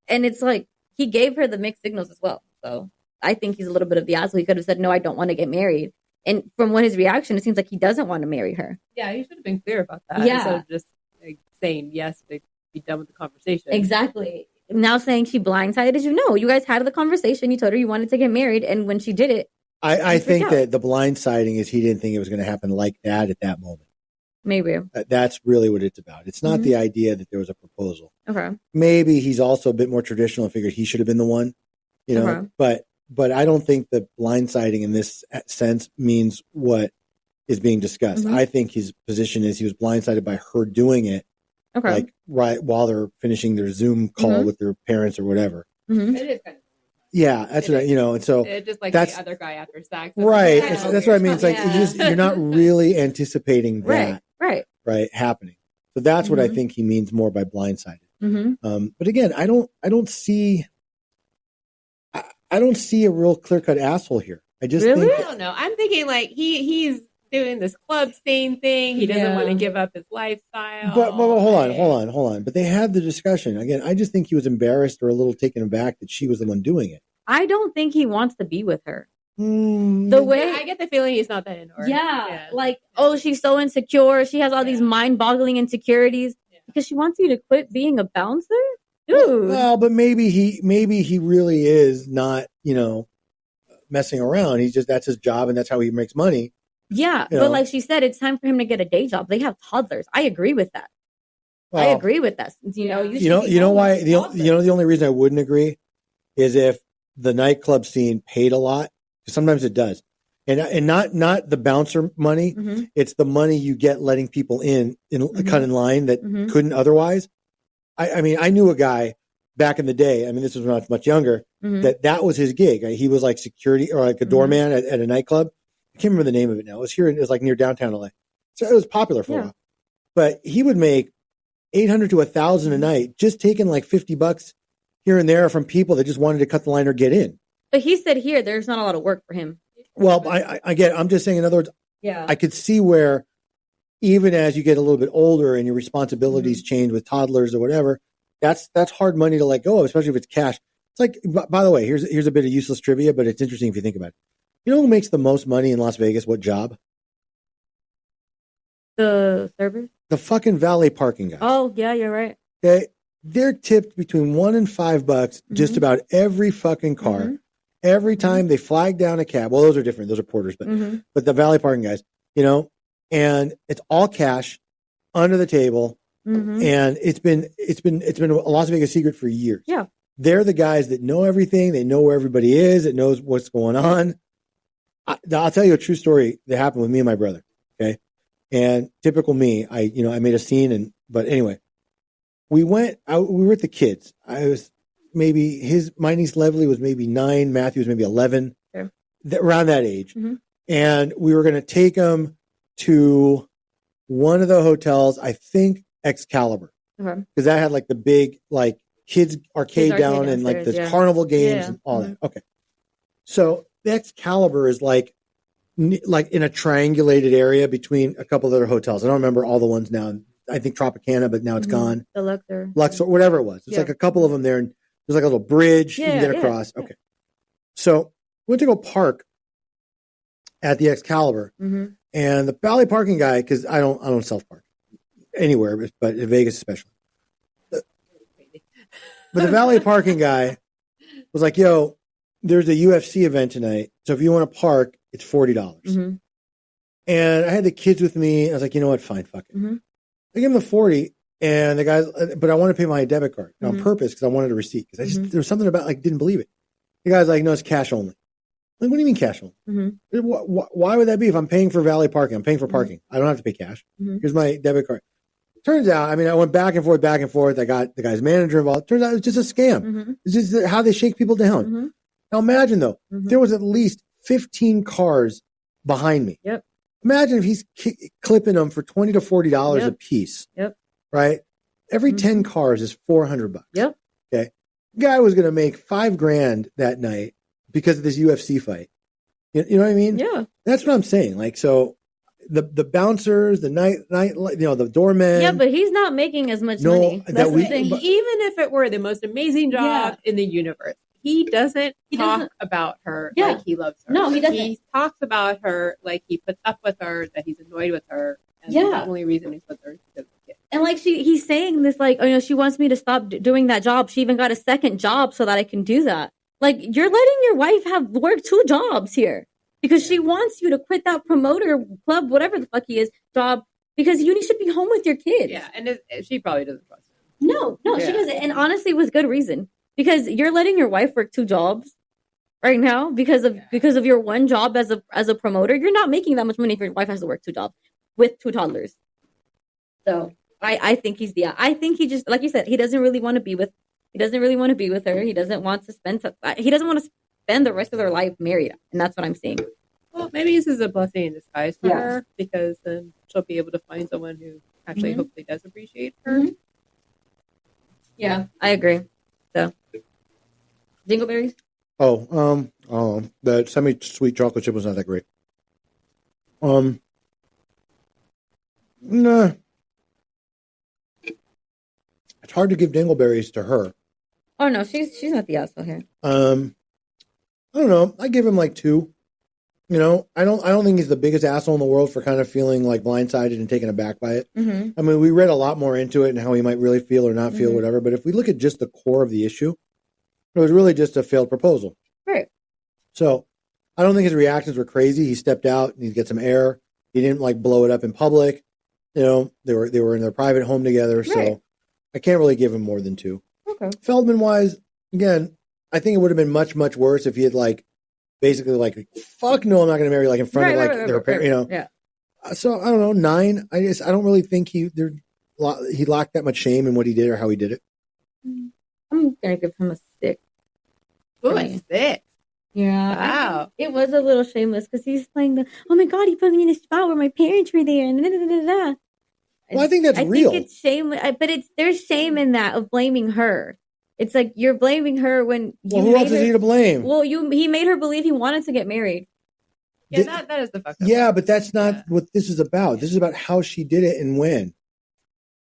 And it's like he gave her the mixed signals as well. So I think he's a little bit of the asshole. He could have said, no, I don't want to get married. And from what his reaction, it seems like he doesn't want to marry her. Yeah, he should have been clear about that. Yeah. Instead of just saying yes to be done with the conversation. Exactly. Now saying she blindsided you. No, you guys had the conversation. You told her you wanted to get married. And when she did it, I think that the blindsiding is he didn't think it was going to happen like that at that moment. Maybe. That's really what it's about. It's not the idea that there was a proposal. Okay. Maybe he's also a bit more traditional and figured he should have been the one, Okay. But I don't think that blindsiding in this sense means what is being discussed. I think his position is he was blindsided by her doing it, like right while they're finishing their Zoom call with their parents or whatever. Mm-hmm. It is kind of Yeah, that's what and so it's just like that's the other guy after sex, right. That's what I mean. It's like you're not really anticipating that, right, happening. So that's what I think he means more by blindsided. Mm-hmm. But again, I don't see a real clear cut asshole here. I just think I don't know. I'm thinking like he's doing this club scene thing. He doesn't want to give up his lifestyle. But hold on. But they had the discussion. Again, I just think he was embarrassed or a little taken aback that she was the one doing it. I don't think he wants to be with her. The way I get the feeling he's not that into her. Yeah. Like, she's so insecure. She has all these mind-boggling insecurities because she wants you to quit being a bouncer. Dude. Well, but maybe he really is not, messing around. He's just, that's his job and that's how he makes money. Yeah, but like she said, it's time for him to get a day job. They have toddlers. I agree with that. Well, I agree with that. You know why the only reason I wouldn't agree is if the nightclub scene paid a lot. Sometimes it does, and not the bouncer money. Mm-hmm. It's the money you get letting people in cut in line that couldn't otherwise. I mean, I knew a guy back in the day. I mean, this was when I was much younger. That was his gig. He was like security or like a doorman at a nightclub. I can't remember the name of it now. It was here. It was like near downtown LA. So it was popular for a while. But he would make $800 to $1,000 a night, just taking like $50 here and there from people that just wanted to cut the line or get in. But he said here, there's not a lot of work for him. Well, I get it. I'm just saying, in other words, I could see where even as you get a little bit older and your responsibilities change with toddlers or whatever, that's hard money to let go of, especially if it's cash. It's like, by the way, here's a bit of useless trivia, but it's interesting if you think about it. You know who makes the most money in Las Vegas? What job? The servers? The fucking valet parking guys. Oh, yeah, you're right. Okay. They're tipped between $1 and $5 just about every fucking car. Every time they flag down a cab. Well, those are different. Those are porters, but the valet parking guys, and it's all cash under the table. And it's been a Las Vegas secret for years. Yeah. They're the guys that know everything. They know where everybody is. That knows what's going on. I'll tell you a true story that happened with me and my brother. Okay. And typical me, I made a scene but anyway, we were with the kids. I was my niece Lovely was maybe 9. Matthew was maybe 11, around that age. And we were going to take them to one of the hotels, I think Excalibur, because that had like the big, like kids arcade down and like this carnival games and all that. Okay. So the Excalibur is like in a triangulated area between a couple of other hotels. I don't remember all the ones now. I think Tropicana, but now it's gone. The Luxor, whatever it was. It's like a couple of them there, and there's like a little bridge you can get across. Okay. So we went to go park at the Excalibur, and the valet parking guy, because I don't self-park anywhere, but in Vegas especially. But the valet parking guy was like, yo, there's a UFC event tonight, so if you want to park, it's $40. And I had the kids with me. And I was like, you know what? Fine, fuck it. I gave him the 40, and the guys, but I want to pay my debit card on purpose because I wanted a receipt because there was something about didn't believe it. The guy's like, no, it's cash only. I'm like, what do you mean cash only? Why would that be if I'm paying for valet parking? I'm paying for parking. I don't have to pay cash. Here's my debit card. Turns out, I went back and forth. I got the guy's manager involved. Turns out it's just a scam. It's just how they shake people down. Now imagine though, there was at least 15 cars behind me. Yep. Imagine if he's clipping them for $20 to $40 a piece. Yep. Right? Every 10 cars is $400. Yep. Okay. Guy was going to make $5,000 that night because of this UFC fight. You know what I mean? Yeah. That's what I'm saying. Like, so the bouncers, the night, the doormen. Yeah, but he's not making as much money. That's the thing. Even if it were the most amazing job in the universe, he doesn't talk about her like he loves her. No, he doesn't. He talks about her like he puts up with her, that he's annoyed with her. And the only reason he's with her is because of the kid. And like he's saying this, like, she wants me to stop doing that job. She even got a second job so that I can do that. Like, you're letting your wife work 2 jobs here because she wants you to quit that promoter club, whatever the fuck he is, job, because you should be home with your kids. Yeah, and she probably doesn't trust him. No, she doesn't. And honestly, with good reason. Because you're letting your wife work 2 jobs right now because of your one job as a promoter. You're not making that much money if your wife has to work 2 jobs with 2 toddlers. So I think I think he just, like you said, he doesn't really want to be with her. He doesn't want to spend the rest of their life married. And that's what I'm saying. Well, maybe this is a blessing in disguise for her, because then she'll be able to find someone who actually hopefully does appreciate her. Yeah, I agree. So, Dingleberries? The semi-sweet chocolate chip was not that great. Nah. It's hard to give dingleberries to her. Oh no, she's not the asshole here. I don't know. I give him like 2. I don't think he's the biggest asshole in the world for kind of feeling like blindsided and taken aback by it. We read a lot more into it and how he might really feel or not feel, whatever. But if we look at just the core of the issue, it was really just a failed proposal. Right. So I don't think his reactions were crazy. He stepped out and he get some air. He didn't like blow it up in public. They were in their private home together. Right. So I can't really give him more than 2. Okay. Feldman wise, again, I think it would have been much, much worse if he had like basically like, fuck no, I'm not going to marry like in front of their parents, Yeah. So I don't know, 9. I don't really think he lacked that much shame in what he did or how he did it. I'm gonna give him a 6. Oh, a 6. Yeah. Wow. It was a little shameless because he's playing oh my God, he put me in a spot where my parents were there. And Well, I think that's real. I think it's shame, but there's shame in that of blaming her. It's like you're blaming her when you. Well, who else is he to blame? Well, he made her believe he wanted to get married. Yeah, that is the fuck up. Yeah, but that's not what this is about. This is about how she did it and when.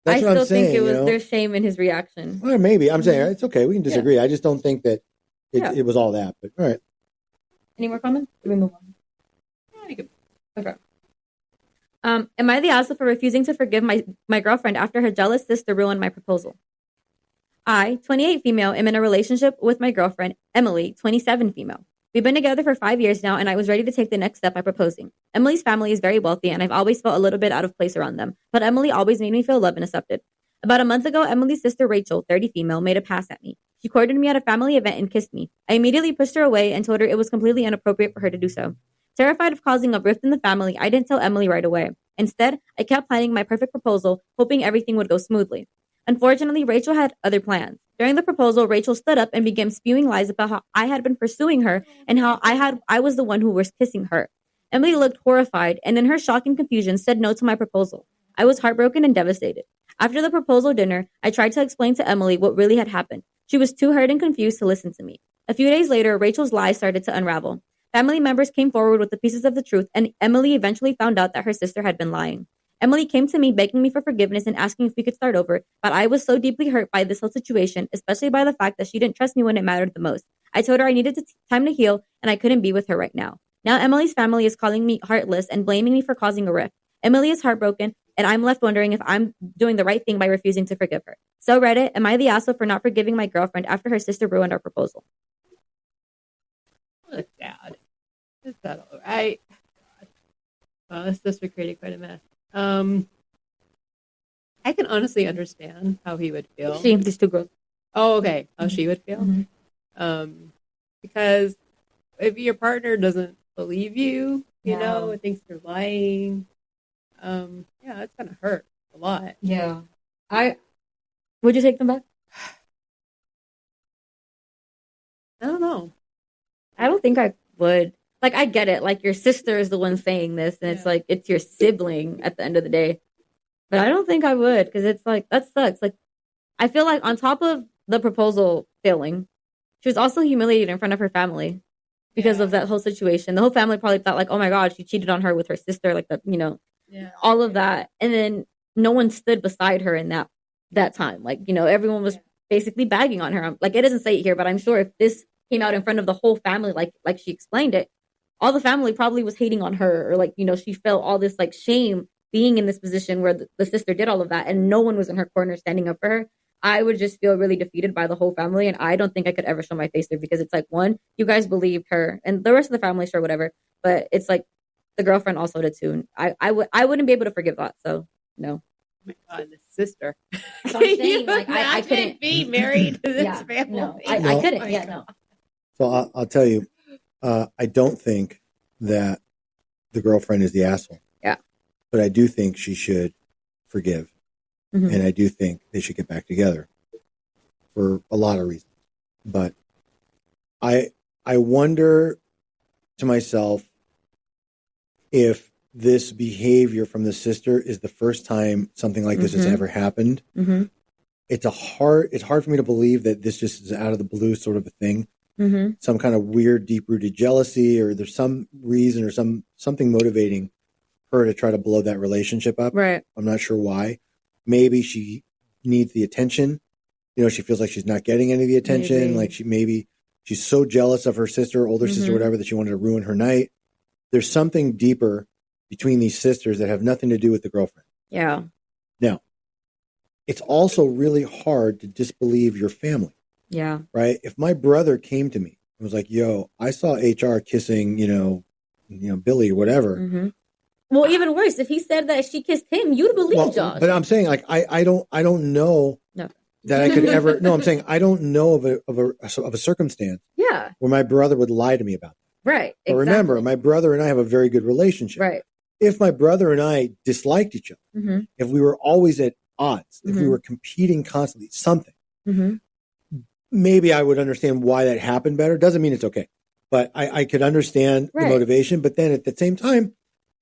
That's what I'm saying. I still think there's shame in his reaction. Well, maybe. I'm saying it's okay. We can disagree. I just don't think that it was all that. But all right. Any more comments? Or we move on? Yeah, you could. Okay. Am I the asshole for refusing to forgive my girlfriend after her jealous sister ruined my proposal? I, 28 female, am in a relationship with my girlfriend, Emily, 27 female. We've been together for 5 years now, and I was ready to take the next step by proposing. Emily's family is very wealthy, and I've always felt a little bit out of place around them, but Emily always made me feel loved and accepted. About a month ago, Emily's sister, Rachel, 30 female, made a pass at me. She courted me at a family event and kissed me. I immediately pushed her away and told her it was completely inappropriate for her to do so. Terrified of causing a rift in the family, I didn't tell Emily right away. Instead, I kept planning my perfect proposal, hoping everything would go smoothly. Unfortunately, Rachel had other plans. During the proposal, Rachel stood up and began spewing lies about how I had been pursuing her and how I was the one who was kissing her. Emily looked horrified and in her shock and confusion said no to my proposal. I was heartbroken and devastated. After the proposal dinner, I tried to explain to Emily what really had happened. She was too hurt and confused to listen to me. A few days later, Rachel's lies started to unravel. Family members came forward with the pieces of the truth, and Emily eventually found out that her sister had been lying. Emily came to me begging me for forgiveness and asking if we could start over, but I was so deeply hurt by this whole situation, especially by the fact that she didn't trust me when it mattered the most. I told her I needed time to heal, and I couldn't be with her right now. Now Emily's family is calling me heartless and blaming me for causing a rift. Emily is heartbroken, and I'm left wondering if I'm doing the right thing by refusing to forgive her. So Reddit, am I the asshole for not forgiving my girlfriend after her sister ruined our proposal? That's sad. Is that all right? God. Well, this sister created quite a mess. I can honestly understand how he would feel. These two girls. Oh, okay. How she would feel. Mm-hmm. Because if your partner doesn't believe you, you know, thinks you're lying, it's gonna hurt a lot. Yeah. Would you take them back? I don't know. I don't think I would. Like, I get it. Like, your sister is the one saying this, and it's like, it's your sibling at the end of the day. But I don't think I would, because it's like, that sucks. Like, I feel like on top of the proposal failing, she was also humiliated in front of her family because of that whole situation. The whole family probably thought, like, oh my God, she cheated on her with her sister, like, all of that. And then no one stood beside her in that time. Like, everyone was basically bagging on her. Like, it doesn't say it here, but I'm sure if this came out in front of the whole family, like she explained it, all the family probably was hating on her, or like, she felt all this like shame being in this position where the sister did all of that and no one was in her corner standing up for her. I would just feel really defeated by the whole family, and I don't think I could ever show my face there, because it's like, one, you guys believed her, and the rest of the family, sure, whatever, but it's like the girlfriend also did too. I wouldn't be able to forgive that, so no. Oh my God, the sister. So I'm saying, like, I couldn't be married to this family. No, I couldn't. No. So I'll tell you, I don't think that the girlfriend is the asshole. Yeah. But I do think she should forgive. Mm-hmm. And I do think they should get back together for a lot of reasons. But I wonder to myself if this behavior from the sister is the first time something like this has ever happened. Mm-hmm. It's hard for me to believe that this just is out of the blue sort of a thing. Mm-hmm. Some kind of weird, deep-rooted jealousy, or there's some reason or something motivating her to try to blow that relationship up. Right. I'm not sure why. Maybe she needs the attention. She feels like she's not getting any of the attention. Maybe. Like she's so jealous of her sister, older sister, whatever, that she wanted to ruin her night. There's something deeper between these sisters that have nothing to do with the girlfriend. Yeah. Now, it's also really hard to disbelieve your family. Yeah. Right? If my brother came to me and was like, yo, I saw HR kissing, Billy or whatever. Mm-hmm. Well, even worse, if he said that she kissed him, you'd believe Josh. But I'm saying, like, I don't know that I could ever. No, I'm saying I don't know of a circumstance. Yeah. Where my brother would lie to me about that. Right. But remember, my brother and I have a very good relationship. Right. If my brother and I disliked each other, if we were always at odds, if we were competing constantly, something, maybe I would understand why that happened better. Doesn't mean it's okay, but I could understand the motivation. But then at the same time,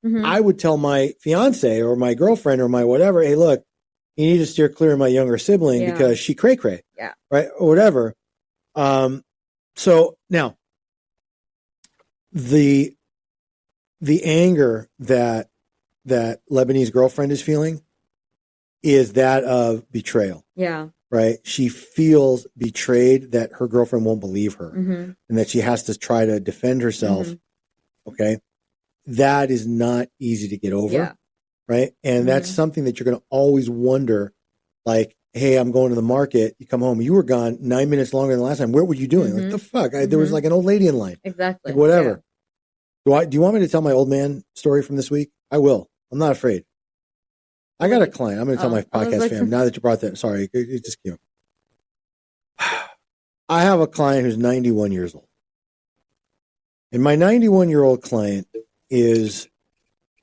I would tell my fiance or my girlfriend or my whatever, hey, look, you need to steer clear of my younger sibling because she cray-cray. Yeah. Right. Or whatever. So now the anger that Lebanese girlfriend is feeling is that of betrayal. Yeah. Right. She feels betrayed, that her girlfriend won't believe her and that she has to try to defend herself. Okay. That is not easy to get over. right? And that's something that you're going to always wonder, like, hey, I'm going to the market. You come home. You were gone 9 minutes longer than the last time. What were you doing? Like, the fuck? There was like an old lady in line. Exactly. Like, whatever. Yeah. Do you want me to tell my old man story from this week? I will. I'm not afraid. I got a client. I'm going to tell my podcast fam. Now that you brought that, sorry, it just came. I have a client who's 91 years old. And my 91-year-old client is,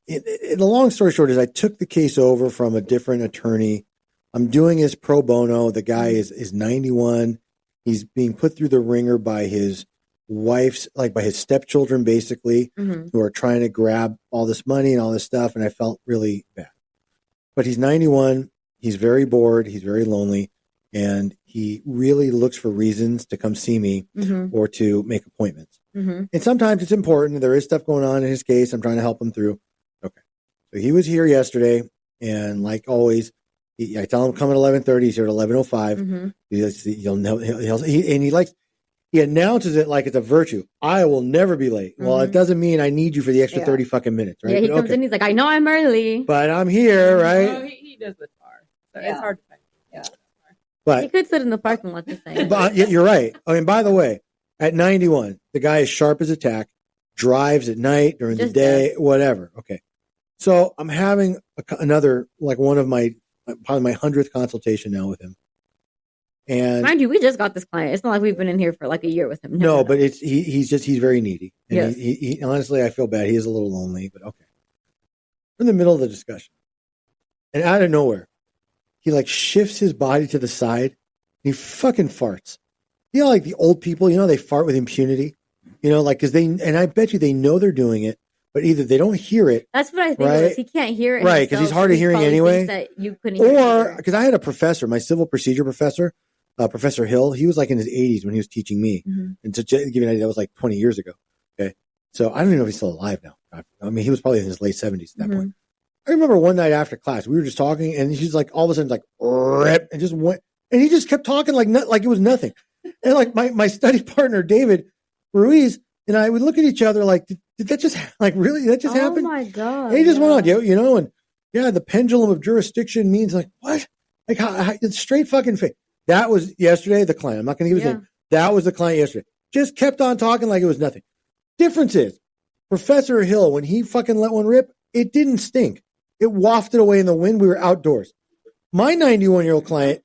the long story short is I took the case over from a different attorney. I'm doing his pro bono. The guy is 91. He's being put through the ringer by his wife's, like by his stepchildren, basically, who are trying to grab all this money and all this stuff. And I felt really bad. But he's 91. He's very bored. He's very lonely. And he really looks for reasons to come see me or to make appointments. And sometimes it's important. There is stuff going on in his case. I'm trying to help him through. Okay. So he was here yesterday. And like always, I tell him come at 11:30. He's here at 11:05. He announces it like it's a virtue. I will never be late. Well, it doesn't mean I need you for the extra 30 fucking minutes, right? Yeah, he comes in, he's like, I know I'm early. But I'm here, right? Oh, he does the car. So it's hard to find. Yeah. But he could sit in the parking lot the same. But you're right. I mean, by the way, at 91, the guy is sharp as a tack, drives at night, during the day, whatever. Okay. So I'm having another, like one of my, probably my 100th consultation now with him. And mind you, we just got this client. It's not like we've been in here for like a year with him. No, but he's very needy. And he honestly, I feel bad. He is a little lonely, but okay. We're in the middle of the discussion. And out of nowhere, he like shifts his body to the side and he fucking farts. You know, like the old people, they fart with impunity, like, and I bet you they know they're doing it, but either they don't hear it. That's what I think. Right? He can't hear it. Right. Because he's hard of hearing anyway. That you couldn't hear or because I had a professor, my civil procedure professor, Professor Hill, he was like in his 80s when he was teaching me. And to give you an idea, that was like 20 years ago. Okay. So I don't even know if he's still alive now. I mean, he was probably in his late 70s at that point. I remember one night after class, we were just talking and he's like, all of a sudden, like, rip, and just went, and he just kept talking like it was nothing. And like my study partner, David Ruiz, and I would look at each other like, did that just, like, really? That just happened? Oh my God. And he just went on, and the pendulum of jurisdiction means like, what? Like, how it's straight fucking fake. That was yesterday, the client. I'm not going to give his name. That was the client yesterday. Just kept on talking like it was nothing. Difference is, Professor Hill, when he fucking let one rip, it didn't stink. It wafted away in the wind. We were outdoors. My 91-year-old client,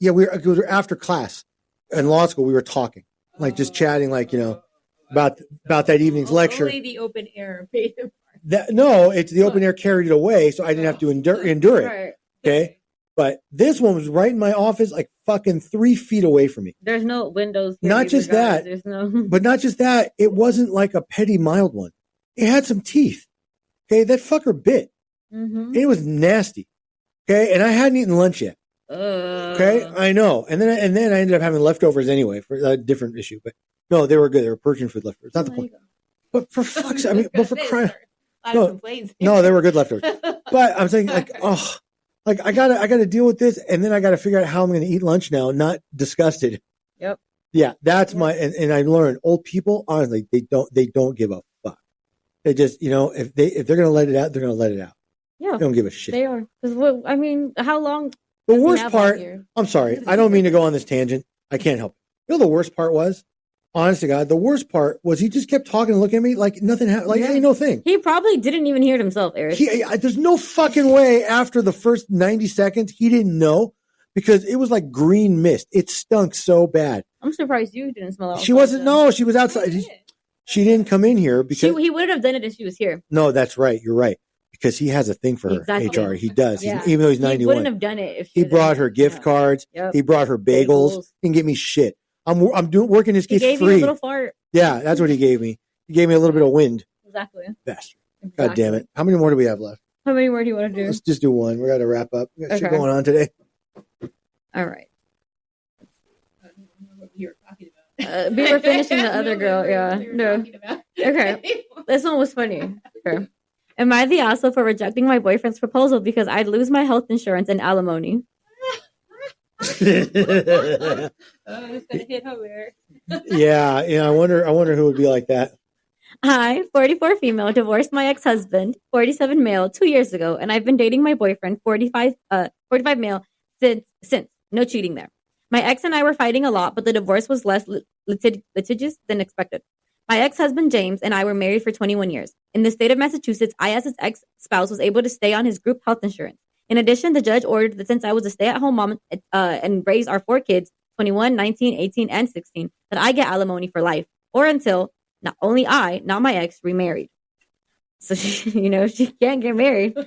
we were after class in law school. We were talking, like just chatting, like, about that evening's lecture. Only the open air paid him. No, it's the open air carried it away, so I didn't have to endure it. Right. Okay. But this one was right in my office, like fucking 3 feet away from me. There's no windows. Not just that. There's no. But not just that. It wasn't like a petty mild one. It had some teeth. Okay. That fucker bit. It was nasty. Okay. And I hadn't eaten lunch yet. Okay. I know. And then I ended up having leftovers anyway for a different issue. But no, they were good. They were Persian food leftovers. Not the point. But for fuck's sake, I mean, but for crying. No, they were good leftovers. But I'm saying, like, oh. Like I gotta deal with this, and then I gotta figure out how I'm gonna eat lunch now, not disgusted. Yep. Yeah, that's my and I learned old people, honestly, they don't give a fuck. They just, if they're gonna let it out, they're gonna let it out. Yeah. They don't give a shit. They are. Because I mean, how long? The worst part. I'm sorry, I don't mean to go on this tangent. I can't help it. The worst part was, honest to God, the worst part was he just kept talking and looking at me like nothing happened, like ain't no thing. He probably didn't even hear it himself, Eric. There's no fucking way after the first 90 seconds he didn't know, because it was like green mist. It stunk so bad. I'm surprised you didn't smell it. She wasn't. No, she was outside. She didn't come in here because he would have done it if she was here. No, that's right. You're right. Because he has a thing for her, HR. He does. Yeah. Even though he's 91. He wouldn't have done it if he brought her gift cards. Yep. He brought her bagels. He didn't give me shit. I'm working his case free. He gave you a little fart. Yeah, that's what he gave me. He gave me a little bit of wind. Exactly. Bastard. Exactly. God damn it. How many more do we have left? How many more do you want to do? Let's just do one. We got to wrap up. We got shit going on today. All right. I don't know what you were talking about. We were finishing the other girl. Yeah. No. Okay. This one was funny. Okay. Am I the asshole for rejecting my boyfriend's proposal because I'd lose my health insurance and alimony? It's gonna hit home, Eric. Yeah. I wonder who would be like that. I, 44 female, divorced my ex-husband, 47 male, 2 years ago, and I've been dating my boyfriend, 45 male, since. No cheating there. My ex and I were fighting a lot, but the divorce was less litigious than expected. My ex-husband, James, and I were married for 21 years. In the state of Massachusetts, I, as his ex-spouse, was able to stay on his group health insurance. In addition, the judge ordered that since I was a stay-at-home mom and raised our 4 kids, 21, 19, 18, and 16, that I get alimony for life, or until not only I, not my ex, remarried. So, she can't get married.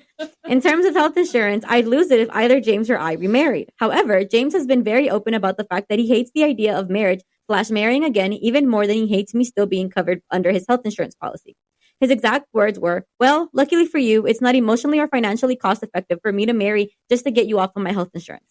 In terms of health insurance, I'd lose it if either James or I remarried. However, James has been very open about the fact that he hates the idea of marrying again even more than he hates me still being covered under his health insurance policy. His exact words were, well, luckily for you, it's not emotionally or financially cost effective for me to marry just to get you off of my health insurance.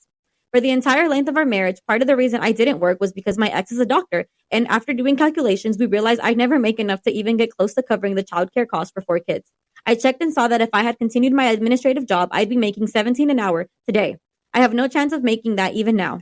For the entire length of our marriage, part of the reason I didn't work was because my ex is a doctor. And after doing calculations, we realized I'd never make enough to even get close to covering the childcare costs for 4 kids. I checked and saw that if I had continued my administrative job, I'd be making $17 an hour today. I have no chance of making that even now.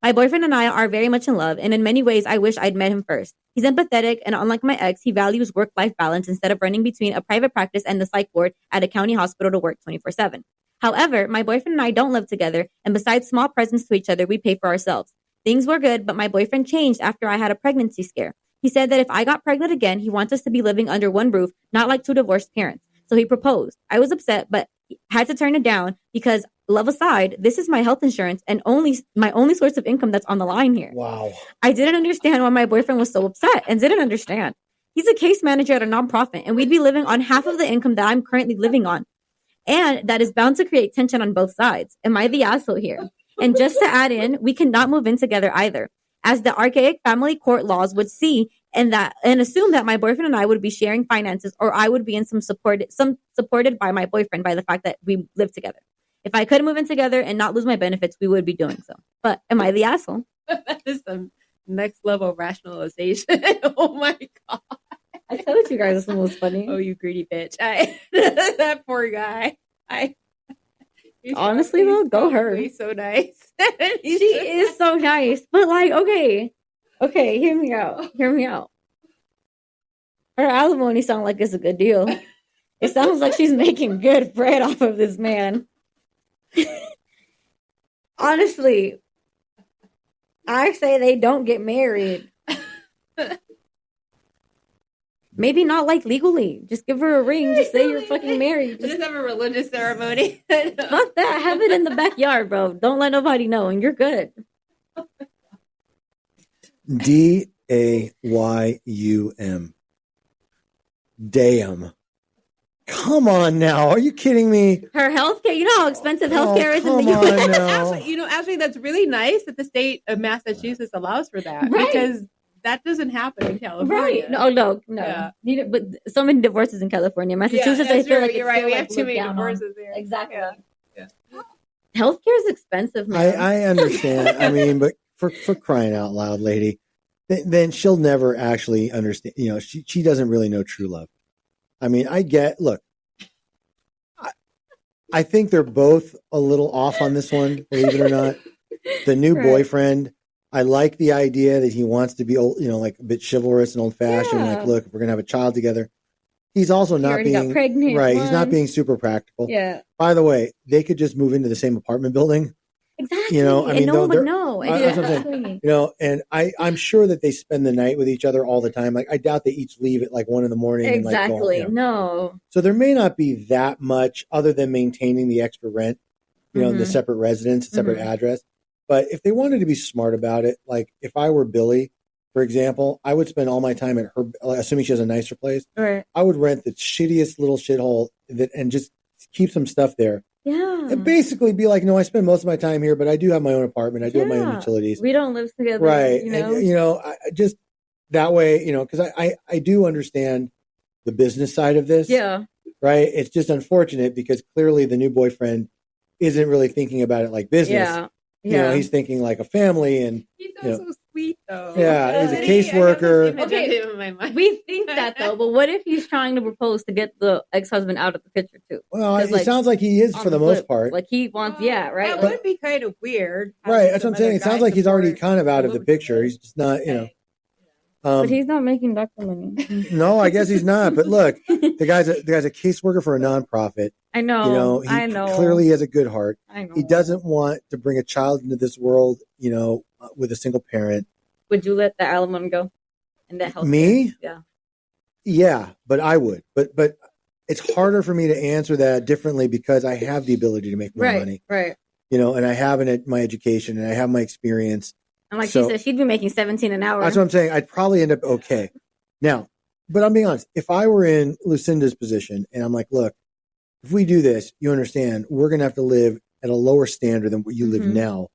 My boyfriend and I are very much in love, and in many ways, I wish I'd met him first. He's empathetic, and unlike my ex, he values work-life balance instead of running between a private practice and the psych ward at a county hospital to work 24/7. However, my boyfriend and I don't live together, and besides small presents to each other, we pay for ourselves. Things were good, but my boyfriend changed after I had a pregnancy scare. He said that if I got pregnant again, he wants us to be living under one roof, not like 2 divorced parents. So he proposed. I was upset, but had to turn it down because, love aside, this is my health insurance and my only source of income that's on the line here. Wow. I didn't understand why my boyfriend was so upset and didn't understand. He's a case manager at a nonprofit, and we'd be living on half of the income that I'm currently living on. And that is bound to create tension on both sides. Am I the asshole here? And just to add in, we cannot move in together either, as the archaic family court laws would see and assume that my boyfriend and I would be sharing finances, or I would be in some supported by my boyfriend by the fact that we live together. If I could move in together and not lose my benefits, we would be doing so. But am I the asshole? That is some next level rationalization. Oh my God. I told you guys this one was funny. Oh, you greedy bitch. That poor guy. Honestly, though, go her. He's so nice. She is so nice. But like, okay, hear me out. Her alimony sounds like it's a good deal. It sounds like she's making good bread off of this man. Honestly, I say they don't get married. Maybe not like legally. Just give her a ring. Just say you're fucking married. Just have a religious ceremony. Fuck that. Have it in the backyard, bro. Don't let nobody know, and you're good. DAYUM. Damn. Come on now. Are you kidding me? Her healthcare. You know how expensive healthcare is in the U.S. Actually, that's really nice that the state of Massachusetts allows for that. Right. Because that doesn't happen in California. Right. No. Yeah. But so many divorces in California. Massachusetts, I feel like you're right. We have like too many divorces there. Exactly. Yeah. Healthcare is expensive, man. I understand. I mean, but for crying out loud, lady, then she'll never actually understand. You know, she doesn't really know true love. I mean, look, I think they're both a little off on this one, believe it or not. The new boyfriend, I like the idea that he wants to be old, like a bit chivalrous and old fashioned. Yeah. Like, look, if we're going to have a child together, he's also not being pregnant right. once. He's not being super practical. Yeah. By the way, they could just move into the same apartment building. Exactly. I mean, and no one would know. That's what I'm saying. And I'm sure that they spend the night with each other all the time. Like, I doubt they each leave at like 1 a.m. Exactly. And No. So there may not be that much other than maintaining the extra rent, the separate residence, separate address. But if they wanted to be smart about it, like if I were Billy, for example, I would spend all my time at her, assuming she has a nicer place. Right. I would rent the shittiest little shithole and just keep some stuff there. Yeah. And basically be like, no, I spend most of my time here, but I do have my own apartment. I do have my own utilities. We don't live together. Right. And, I just that way, because I do understand the business side of this. Yeah. Right. It's just unfortunate because clearly the new boyfriend isn't really thinking about it like business. Yeah. He's thinking like a family, and he's so sweet though. Yeah, he's a caseworker. Okay, we think that though, but what if he's trying to propose to get the ex-husband out of the picture too? Well, it sounds like he is for the most part. Like he wants, right? That would be kind of weird. Right, that's what I'm saying. It sounds like he's already kind of out of the picture. He's just not, But he's not making doctor money. No, I guess he's not. But look, the guy's a caseworker for a nonprofit. I know. He clearly has a good heart. I know. He doesn't want to bring a child into this world, with a single parent. Would you let the alimony go? And that helps me? Yeah. Yeah, but I would. But it's harder for me to answer that differently because I have the ability to make more money. Right. And I have my education and I have my experience. And like she said, she'd be making $17 an hour. That's what I'm saying. I'd probably end up okay. Now, but I'm being honest. If I were in Lucinda's position and I'm like, look, if we do this, you understand, we're going to have to live at a lower standard than what you live now,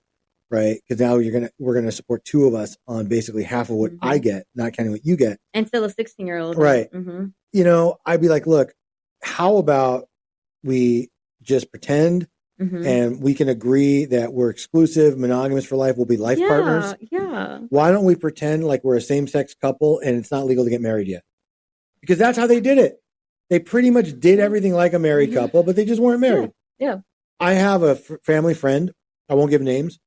right? Because now we're going to support two of us on basically half of what I get, not counting what you get. And still a 16-year-old. Right. I'd be like, look, how about we just pretend and we can agree that we're exclusive, monogamous for life, we'll be life partners. Yeah. Why don't we pretend like we're a same-sex couple and it's not legal to get married yet? Because that's how they did it. They pretty much did everything like a married couple, but they just weren't married. Yeah. I have a family friend. I won't give names.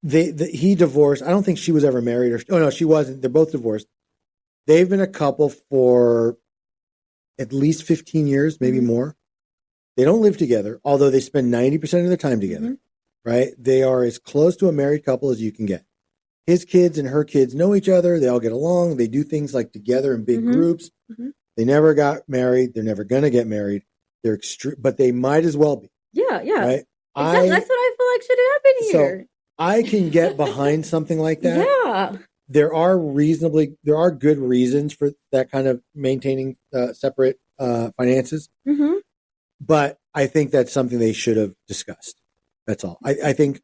He divorced. I don't think she was ever married. No, she wasn't. They're both divorced. They've been a couple for at least 15 years, maybe more. They don't live together, although they spend 90% of their time together, right? They are as close to a married couple as you can get. His kids and her kids know each other. They all get along. They do things like together in big groups. They never got married. They're never going to get married. They're extreme, but they might as well be. Yeah. Right? Exactly. That's what I feel like should happen here. So I can get behind something like that. Yeah. There are good reasons for that kind of maintaining separate finances. But I think that's something they should have discussed. That's all. I think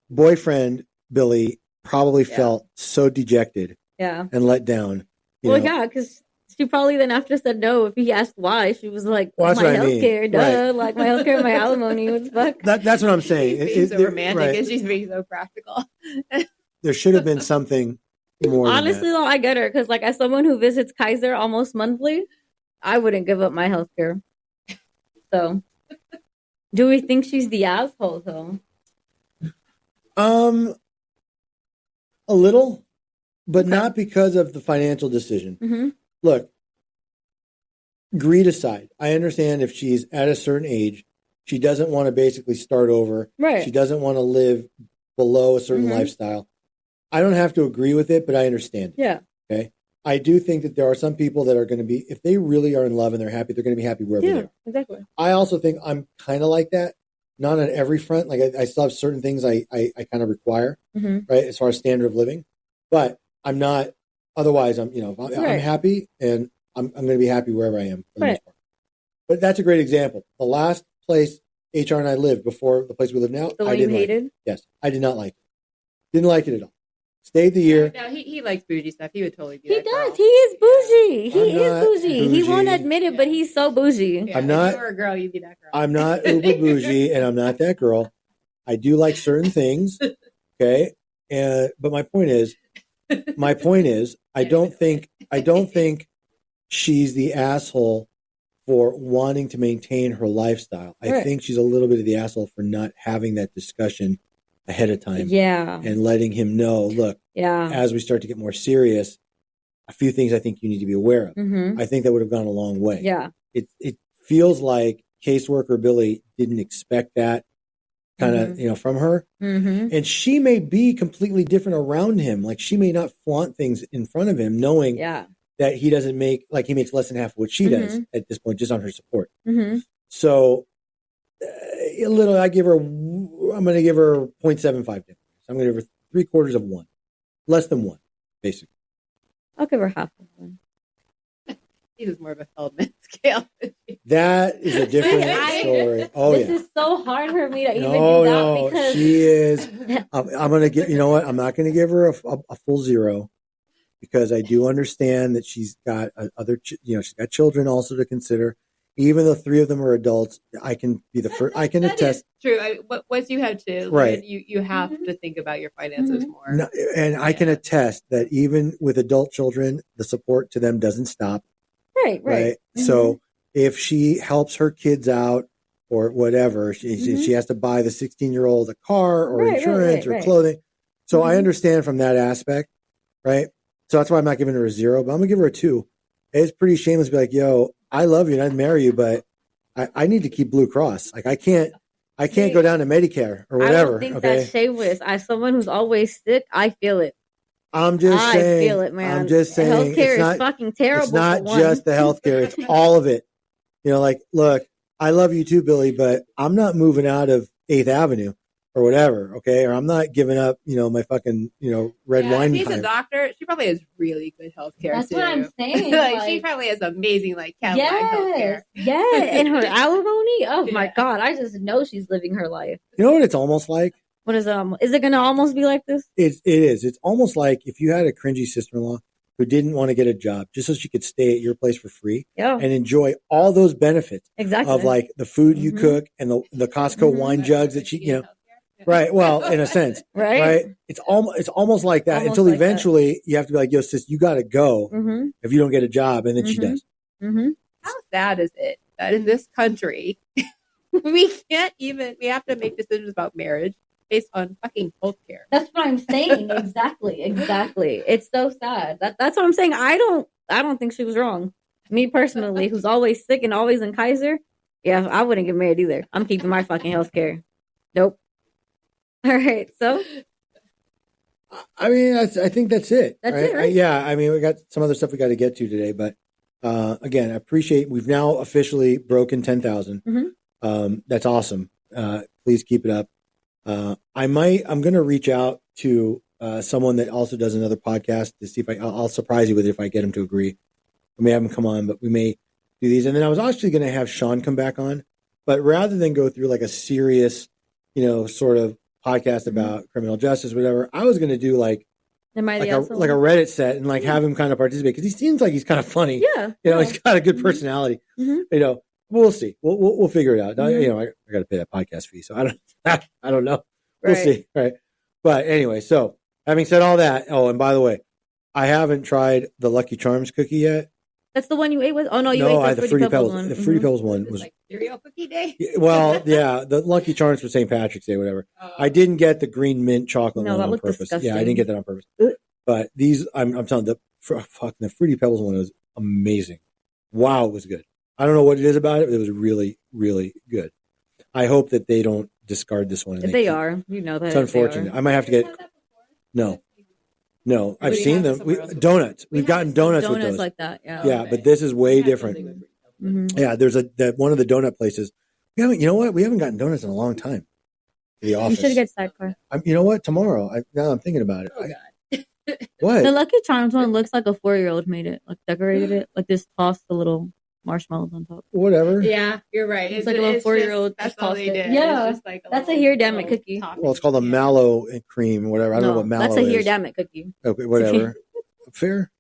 boyfriend Billy probably felt so dejected and let down. Because she probably then after said no. If he asked why, she was like, well, my healthcare, right. Like my healthcare, my alimony, what the fuck? That's what I'm saying. She's being so romantic and she's being so practical. There should have been something more. Honestly, though, I get her because, like, as someone who visits Kaiser almost monthly, I wouldn't give up my healthcare. So, do we think she's the asshole though? A little, but not because of the financial decision. Look, greed aside, I understand if she's at a certain age, she doesn't want to basically start over. Right. She doesn't want to live below a certain lifestyle. I don't have to agree with it, but I understand it. Yeah. Okay. I do think that there are some people that are going to be, if they really are in love and they're happy, they're going to be happy wherever they are. Exactly. I also think I'm kind of like that. Not on every front. Like I still have certain things I kind of require, right, as far as standard of living. But I'm not. Otherwise, I'm happy, and I'm going to be happy wherever I am for the most part. But that's a great example. The last place HR and I lived before the place we live now, I didn't like it. Yes, I did not like it. Didn't like it at all. Stayed the year. No, he likes bougie stuff. He would totally do that. He does. Girl. He is bougie. He is bougie. He won't admit it, but he's so bougie. Yeah, I'm not. If you were a girl, you'd be that girl. I'm not uber bougie, and I'm not that girl. I do like certain things. Okay, but my point is, I don't think she's the asshole for wanting to maintain her lifestyle. I think she's a little bit of the asshole for not having that discussion ahead of time. Yeah. And letting him know, look, as we start to get more serious, a few things I think you need to be aware of. I think that would have gone a long way. Yeah. It feels like caseworker Billy didn't expect that kind of, from her. And she may be completely different around him. Like she may not flaunt things in front of him, knowing that he doesn't make, like he makes less than half of what she does at this point, just on her support. So a little, I'm going to give her 0.75 difference. I'm going to give her 3/4 of one, less than one, basically. I'll give her half of one. He was more of a Feldman scale. That is a different story. Oh, this is so hard for me to even do that because she is. I'm going to give. You know what? I'm not going to give her a full 0 because I do understand that she's got she's got children also to consider. Even though 3 of them are adults, I can be the first. I can attest. True. Once you have children, right? You have to think about your finances more. No, and I can attest that even with adult children, the support to them doesn't stop. Right. So if she helps her kids out or whatever, she has to buy the 16-year-old a car or insurance or clothing. So I understand from that aspect. right? So that's why I'm not giving her a 0, but I'm gonna give her a 2. It's pretty shameless to be like, yo, I love you and I'd marry you, but I need to keep Blue Cross. Like I can't go down to Medicare or whatever. I don't think that's shameless. As someone who's always sick, I feel it. I'm just saying. I feel it, man. I'm just saying. Healthcare is fucking terrible. It's not just the healthcare; it's all of it. Like, look, I love you too, Billy, but I'm not moving out of 8th Avenue or whatever, okay? Or I'm not giving up, my fucking, red wine. If he's a doctor, she probably has really good healthcare. That's too. what I'm saying. She probably has amazing, Cadillac healthcare. Yeah, and her alimony. Oh my God, I just know she's living her life. You know what it's almost like? What is it? Is it going to almost be like this? It is. It's almost like if you had a cringy sister-in-law who didn't want to get a job just so she could stay at your place for free and enjoy all those benefits of the food you cook and the Costco wine jugs that she, right. Well, in a sense, right. It's almost like that until eventually you have to be like, yo, sis, you got to go if you don't get a job. And then she does. How sad is it that in this country, we have to make decisions about marriage based on fucking healthcare? That's what I'm saying. Exactly. It's so sad. That's what I'm saying. I don't think she was wrong. Me personally, who's always sick and always in Kaiser, yeah, I wouldn't get married either. I'm keeping my fucking healthcare. Nope. All right, so I mean, I think that's it. That's it, right? Yeah, I mean, we got some other stuff we got to get to today, but again, I appreciate we've now officially broken 10,000. That's awesome. Please keep it up. I'm going to reach out to someone that also does another podcast to see if I'll surprise you with it if I get him to agree. We may have him come on, but we may do these. And then I was actually going to have Sean come back on, but rather than go through a serious, sort of podcast about criminal justice, whatever, I was going to do like a Reddit set and have him kind of participate because he seems like he's kind of funny. Yeah. He's got a good personality. We'll see. We'll figure it out. I got to pay that podcast fee, so I don't know. We'll see. Right. But anyway, so having said all that, and by the way, I haven't tried the Lucky Charms cookie yet. That's the one you ate with? Oh, no, you ate the Fruity Pebbles one. The Fruity Pebbles one was cereal cookie day? Well, yeah, the Lucky Charms for St. Patrick's Day, whatever. I didn't get the green mint chocolate one on purpose. Disgusting. Yeah, I didn't get that on purpose. But these, I'm telling you, the Fruity Pebbles one was amazing. Wow, it was good. I don't know what it is about it, but it was really, really good. I hope that they don't discard this one. If they are, that. It's unfortunate. I might have to get. No, I've seen them. Donuts. We've gotten donuts with those. Like that. Yeah. Yeah, but this is way different. Yeah, there's one of the donut places. We haven't. You know what? We haven't gotten donuts in a long time. To the office. You should get sidecar. You know what? Tomorrow. Now I'm thinking about it. Oh God. What? The Lucky Charms one looks like a 4-year-old made it. Decorated it. Just tossed the little marshmallows on top. Whatever. Yeah, you're right. It's like a little 4-year-old. That's all they did. Yeah, that's a Hierdamic cookie. Well, it's called a mallow and cream, whatever. I don't know what mallow is. That's a Hierdamic cookie. Okay, whatever. Fair.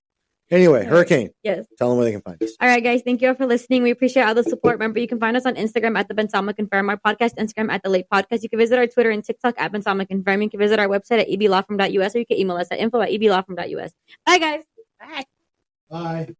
Anyway, Hurricane. Yes. Tell them where they can find us. All right, guys. Thank you all for listening. We appreciate all the support. Remember, you can find us on Instagram at the Bensama Confirm, our podcast Instagram at the Late Podcast. You can visit our Twitter and TikTok at Bensama Confirm. You can visit our website at eblawfirm.us, or you can email us at info@eblawfirm.us. Bye, guys. Bye. Bye.